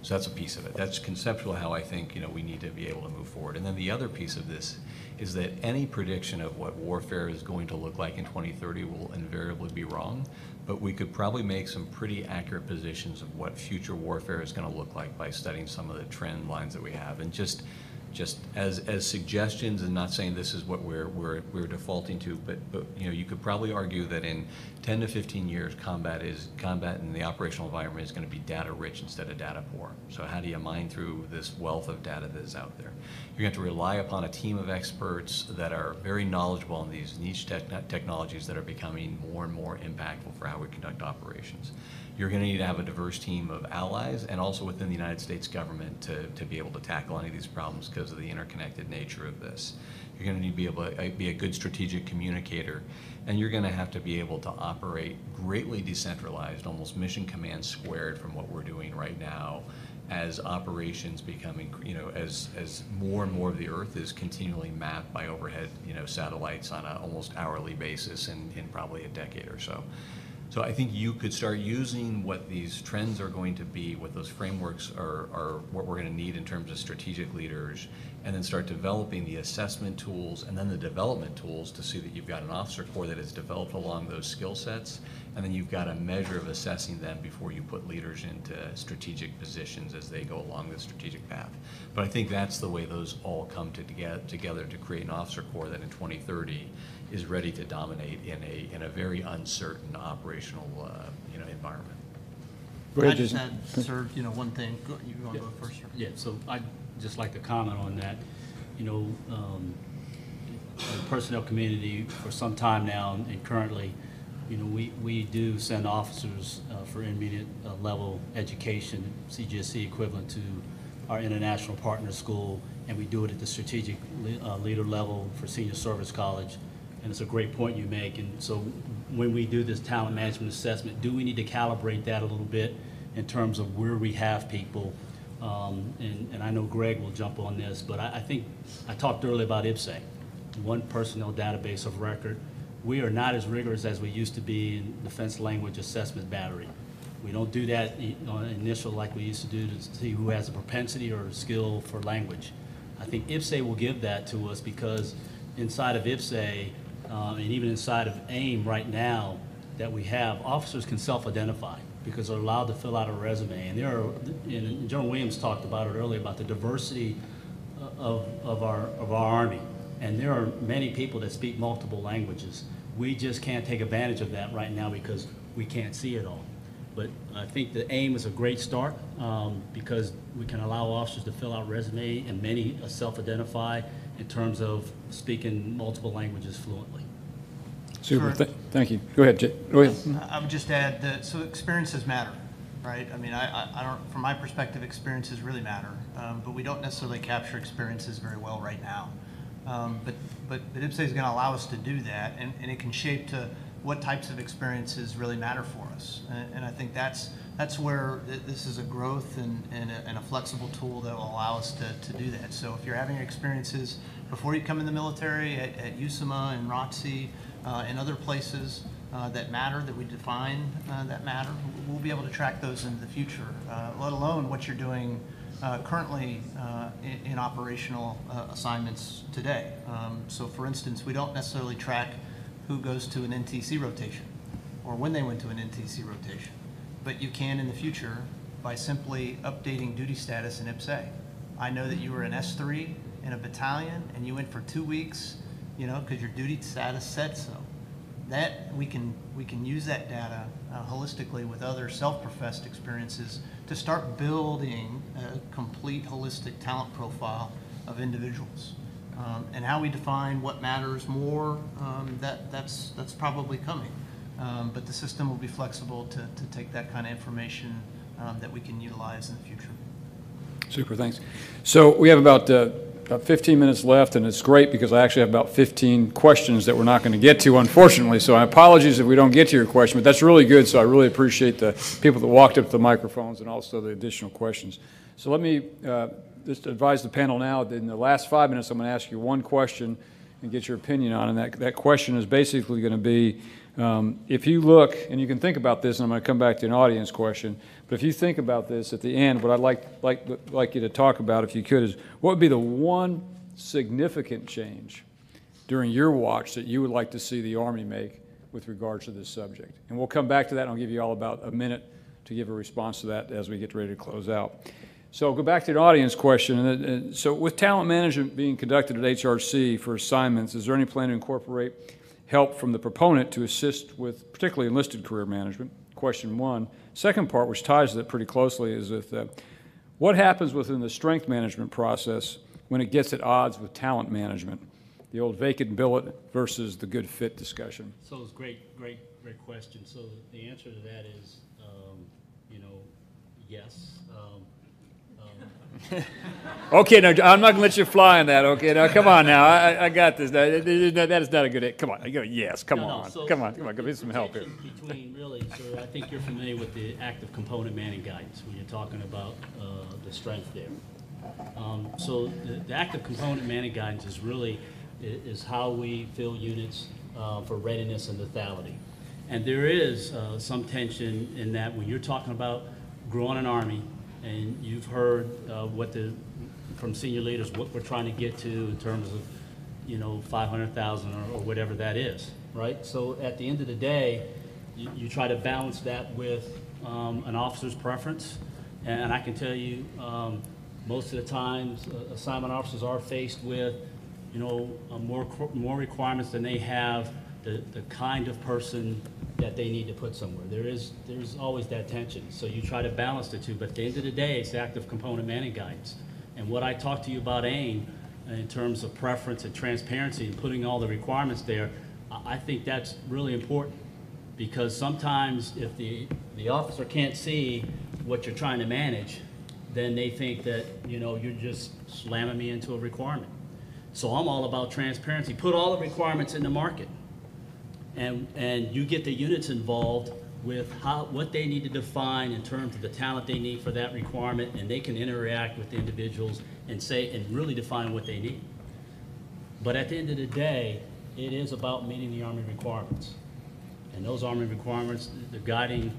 So that's a piece of it. That's conceptual how I think, you know, we need to be able to move forward. And then the other piece of this is that any prediction of what warfare is going to look like in 2030 will invariably be wrong, but we could probably make some pretty accurate positions of what future warfare is going to look like by studying some of the trend lines that we have. And just as suggestions, and not saying this is what we're defaulting to, but you know, you could probably argue that in 10 to 15 years, combat in the operational environment is going to be data rich instead of data poor. So how do you mine through this wealth of data that is out there? You're going to have to rely upon a team of experts that are very knowledgeable in these niche technologies that are becoming more and more impactful for how we conduct operations. You're going to need to have a diverse team of allies, and also within the United States government to be able to tackle any of these problems because of the interconnected nature of this. You're going to need to be able to be a good strategic communicator, and you're going to have to be able to operate greatly decentralized, almost mission command squared from what we're doing right now, as operations becoming, you know, as more and more of the Earth is continually mapped by overhead, you know, satellites on an almost hourly basis in probably a decade or so. So I think you could start using what these trends are going to be, what those frameworks are what we're going to need in terms of strategic leaders, and then start developing the assessment tools and then the development tools to see that you've got an officer corps that is developed along those skill sets, and then you've got a measure of assessing them before you put leaders into strategic positions as they go along the strategic path. But I think that's the way those all come together to create an officer corps that in 2030 is ready to dominate in a very uncertain operational environment. Can I just add, sir, one thing? You want to go first, sir? Yeah, so I'd just like to comment on that. The personnel community for some time now and currently, we do send officers for intermediate level education, CGSC equivalent to our international partner school, and we do it at the strategic leader level for senior service college. And it's a great point you make. And so when we do this talent management assessment, do we need to calibrate that a little bit in terms of where we have people? And I know Greg will jump on this, but I think I talked earlier about IPSA, one personnel database of record. We are not as rigorous as we used to be in defense language assessment battery. We don't do that on initial like we used to do to see who has a propensity or a skill for language. I think IPSA will give that to us because inside of IPSA, and even inside of AIM right now that we have, officers can self-identify because they're allowed to fill out a resume. And and General Williams talked about it earlier about the diversity of our Army. And there are many people that speak multiple languages. We just can't take advantage of that right now because we can't see it all. But I think the AIM is a great start because we can allow officers to fill out resume and many self-identify in terms of speaking multiple languages fluently. Super. Sure. Thank you. Go ahead, Jay. Go ahead. I would just add that, so experiences matter, right? I mean, I don't, from my perspective, experiences really matter, but we don't necessarily capture experiences very well right now. But IPSA is going to allow us to do that, and it can shape to what types of experiences really matter for us. And I think that's where this is a growth and a flexible tool that will allow us to do that. So if you're having experiences before you come in the military at USMA and ROTC and other places that matter, that we define that matter, we'll be able to track those into the future, let alone what you're doing currently in operational assignments today. So for instance, we don't necessarily track who goes to an NTC rotation or when they went to an NTC rotation, but you can in the future by simply updating duty status in IPSA. I know that you were an S3 in a battalion and you went for 2 weeks, because your duty status said so. That we can use that data holistically with other self-professed experiences to start building a complete holistic talent profile of individuals. And how we define what matters more, that's probably coming. But the system will be flexible to take that kind of information that we can utilize in the future. Super, thanks. So we have about 15 minutes left, and it's great because I actually have about 15 questions that we're not going to get to, unfortunately. So I apologize if we don't get to your question, but that's really good. So I really appreciate the people that walked up to the microphones and also the additional questions. So let me just advise the panel now that in the last 5 minutes, I'm going to ask you one question and get your opinion on it. And that question is basically going to be, if you look, and you can think about this, and I'm going to come back to an audience question, but if you think about this at the end, what I'd like you to talk about, if you could, is what would be the one significant change during your watch that you would like to see the Army make with regards to this subject? And we'll come back to that, and I'll give you all about a minute to give a response to that as we get ready to close out. So I'll go back to an audience question. And so with talent management being conducted at HRC for assignments, is there any plan to incorporate help from the proponent to assist with particularly enlisted career management? Question one. Second part, which ties to that pretty closely, is with what happens within the strength management process when it gets at odds with talent management, the old vacant billet versus the good fit discussion? So it's great question. So the answer to that is, yes. Okay, now I'm not going to let you fly on that. Okay, now come on now. I got this. That is not a good. Come on. Yes, come on. So come on. Give me some help here. Between really, so I think you're familiar with the active component manning guidance when you're talking about the strength there. So the active component manning guidance is really is how we fill units for readiness and lethality. And there is some tension in that when you're talking about growing an Army, and you've heard from senior leaders what we're trying to get to in terms of, 500,000 or whatever that is, right? So at the end of the day, you try to balance that with an officer's preference. And I can tell you, most of the times, assignment officers are faced with, more requirements than they have the kind of person that they need to put somewhere. There's always that tension. So you try to balance the two, but at the end of the day, it's active component manning guidance. And what I talked to you about AIM in terms of preference and transparency and putting all the requirements there, I think that's really important, because sometimes if the officer can't see what you're trying to manage, then they think that, you're just slamming me into a requirement. So I'm all about transparency. Put all the requirements in the market, and you get the units involved with what they need to define in terms of the talent they need for that requirement, and they can interact with the individuals and really define what they need. But at the end of the day, it is about meeting the Army requirements. And those Army requirements, the guiding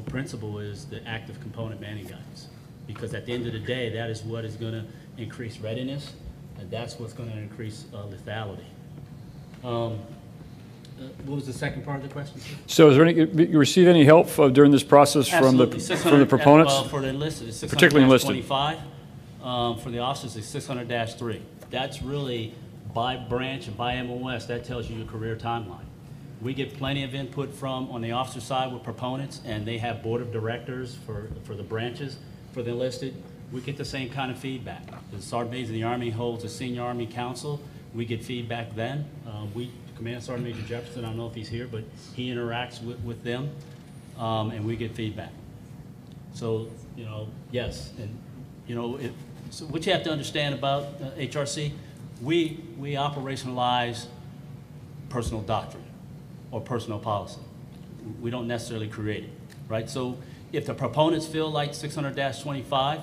principle is the active component manning guidance. Because at the end of the day, that is what is going to increase readiness, and that's what's going to increase lethality. What was the second part of the question? So is there you receive any help during this process from the proponents? For the enlisted, it's particularly enlisted. 600-25. For the officers, it's 600-3. That's really by branch and by MOS. That tells you your career timeline. We get plenty of input on the officer side with proponents, and they have board of directors for the branches. For the enlisted, we get the same kind of feedback. The Sergeant Major of the Army holds a Senior Army Council. We get feedback then. Command Sergeant Major Jefferson, I don't know if he's here, but he interacts with them, and we get feedback. So, yes, and, so what you have to understand about HRC, we operationalize personal doctrine or personal policy. We don't necessarily create it, right? So if the proponents feel like 600-25,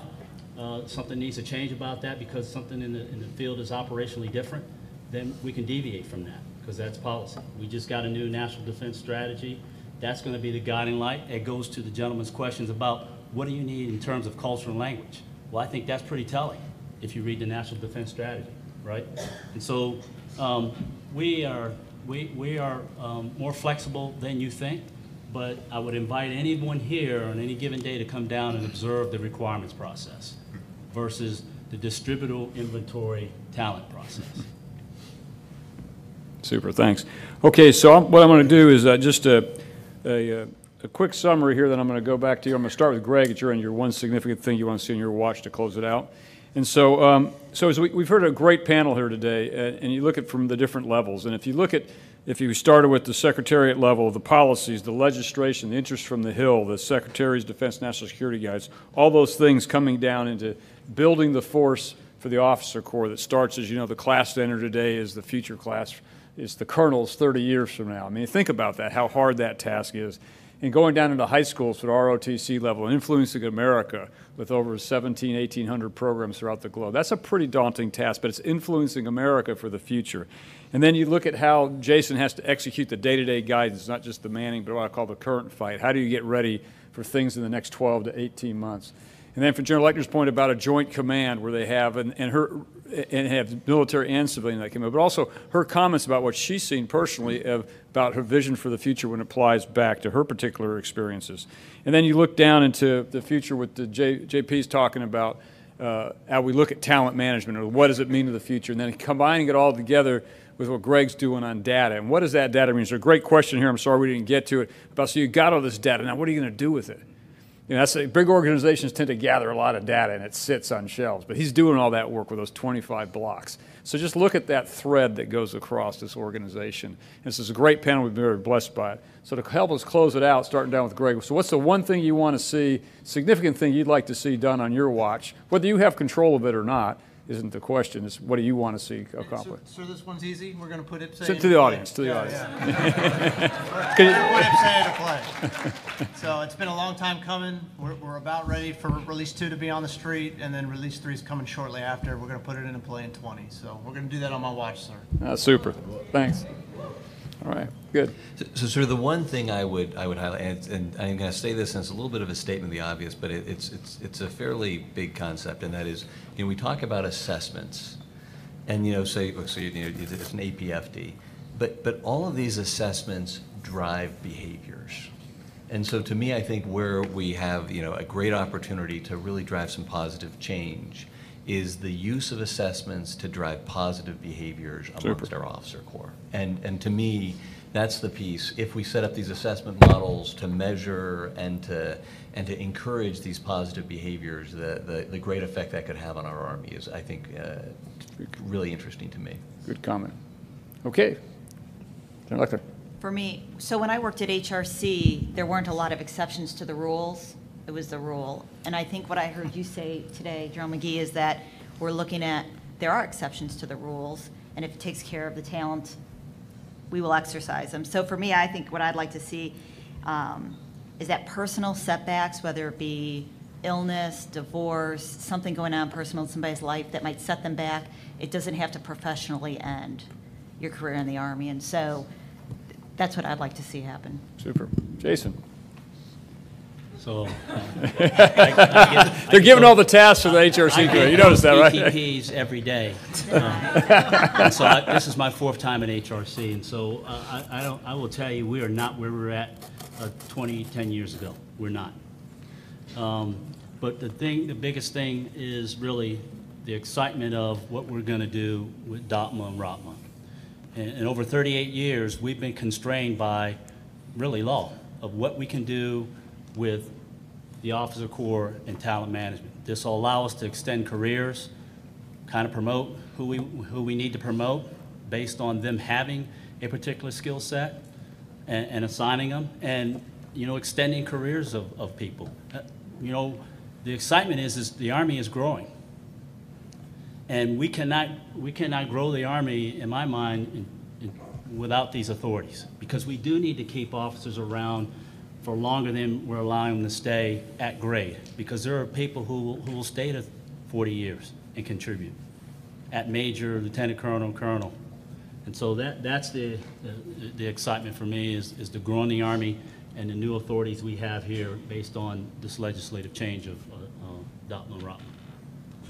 something needs to change about that because something in the field is operationally different, then we can deviate from that, because that's policy. We just got a new national defense strategy. That's going to be the guiding light. It goes to the gentleman's questions about what do you need in terms of culture and language. Well, I think that's pretty telling if you read the national defense strategy, right? And so we are more flexible than you think, but I would invite anyone here on any given day to come down and observe the requirements process versus the distributable inventory talent process. Super, thanks. Okay, so what I'm going to do is just a quick summary here, then I'm going to go back to you. I'm going to start with Greg at your end, your one significant thing you want to see on your watch to close it out. And so, as we've heard a great panel here today, and you look at from the different levels, and if you started with the Secretariat level, the policies, the legislation, the interest from the Hill, the Secretary's Defense National Security Guides, all those things coming down into building the force for the officer corps that starts, as you know, the class to enter today is the future class. It's the colonels 30 years from now. I mean, think about that, how hard that task is. And going down into high schools to the ROTC level and influencing America with over 1,800 programs throughout the globe. That's a pretty daunting task, but it's influencing America for the future. And then you look at how Jason has to execute the day-to-day guidance, not just the manning, but what I call the current fight. How do you get ready for things in the next 12 to 18 months? And then from General Lechner's point about a joint command where they have, and have military and civilian that came up, but also her comments about what she's seen personally about her vision for the future when it applies back to her particular experiences. And then you look down into the future with the JP's talking about how we look at talent management, or what does it mean to the future, and then combining it all together with what Greg's doing on data. And what does that data mean? There's a great question here, I'm sorry we didn't get to it, about so you got all this data, now what are you going to do with it? That's big organizations tend to gather a lot of data and it sits on shelves, but he's doing all that work with those 25 blocks. So just look at that thread that goes across this organization. And this is a great panel, we've been very blessed by it. So to help us close it out, starting down with Greg, so what's the one thing you want to see, significant thing you'd like to see done on your watch, whether you have control of it or not, isn't the question. It's what do you want to see accomplished? So this one's easy. We're going to put IPSA to the audience. To the audience. Put IPSA into play. So it's been a long time coming. We're about ready for Release 2 to be on the street, and then Release 3 is coming shortly after. We're going to put it into play in 20. So we're going to do that on my watch, sir. Super. Thanks. All right, good. So sort of the one thing I would highlight, and I'm going to say this, and it's a little bit of a statement of the obvious, but it's a fairly big concept, and that is, we talk about assessments, and say, it's an APFD, but all of these assessments drive behaviors. And so to me, I think where we have, a great opportunity to really drive some positive change is the use of assessments to drive positive behaviors amongst our officer corps. And to me, that's the piece. If we set up these assessment models to measure and to encourage these positive behaviors, the great effect that could have on our Army is, I think, really interesting to me. Good comment. Okay. General Elector. For me, so when I worked at HRC, there weren't a lot of exceptions to the rules. It was the rule. And I think what I heard you say today, General McGee, is that we're looking at, there are exceptions to the rules, and if it takes care of the talent, we will exercise them. So for me, I think what I'd like to see is that personal setbacks, whether it be illness, divorce, something going on personal in somebody's life that might set them back, it doesn't have to professionally end your career in the Army. And so that's what I'd like to see happen. Super. Jason. So they're giving all the tasks for the HRC crew. You notice that, right? ETPs every day. And so this is my 4th time at HRC, and so I will tell you, we are not where we were at 10 years ago. We're not. But the biggest thing is really the excitement of what we're going to do with DOTMA and ROTMA. And over 38 years, we've been constrained by really law of what we can do with the officer corps and talent management. This will allow us to extend careers, kind of promote who we need to promote based on them having a particular skill set and assigning them, and extending careers of people. The excitement is the Army is growing, and we cannot grow the Army, in my mind, without these authorities, because we do need to keep officers around for longer than we're allowing them to stay at grade, because there are people who will stay to 40 years and contribute at major, lieutenant colonel, colonel. And so that's the excitement for me is the growing the Army and the new authorities we have here based on this legislative change of DOTMA and ROTMA.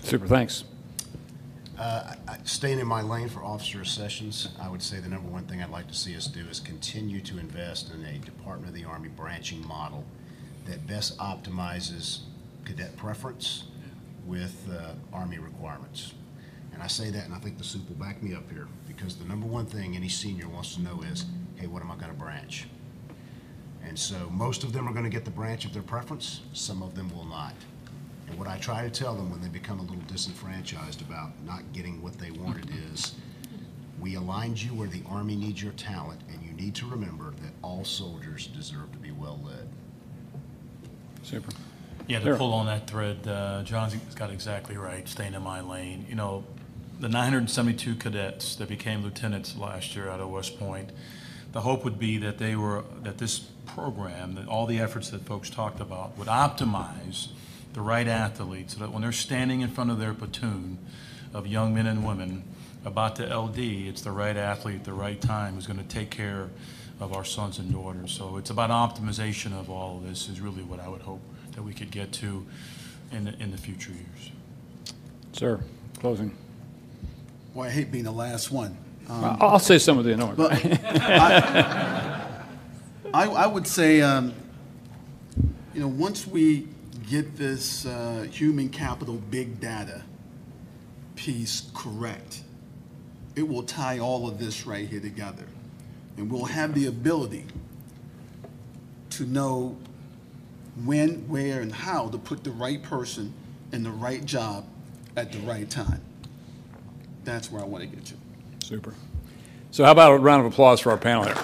Super, thanks. Staying in my lane for officer sessions, I would say the #1 thing I'd like to see us do is continue to invest in a Department of the Army branching model that best optimizes cadet preference with Army requirements. And I say that, and I think the soup will back me up here, because the #1 thing any senior wants to know is, hey, what am I going to branch? And so most of them are going to get the branch of their preference. Some of them will not. And what I try to tell them when they become a little disenfranchised about not getting what they wanted is, we aligned you where the Army needs your talent, and you need to remember that all soldiers deserve to be well led. Super. Yeah, to pull on that thread, John's got exactly right, staying in my lane. The 972 cadets that became lieutenants last year out of West Point, the hope would be that that this program, that all the efforts that folks talked about, would optimize the right athletes, so that when they're standing in front of their platoon of young men and women about the LD, it's the right athlete at the right time who's going to take care of our sons and daughters. So it's about optimization of all of this is really what I would hope that we could get to in the future years. Sir, closing. Boy, I hate being the last one. I'll say some of the annoying. But I would say, once we get this human capital big data piece correct, it will tie all of this right here together. And we'll have the ability to know when, where, and how to put the right person in the right job at the right time. That's where I want to get you. Super. So how about a round of applause for our panel here?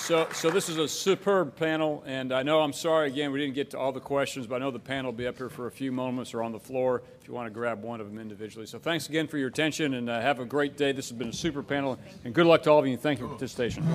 So this is a superb panel, and I know, I'm sorry again, we didn't get to all the questions, but I know the panel will be up here for a few moments or on the floor if you want to grab one of them individually. So thanks again for your attention, and have a great day. This has been a super panel, and good luck to all of you, and thank you for participation.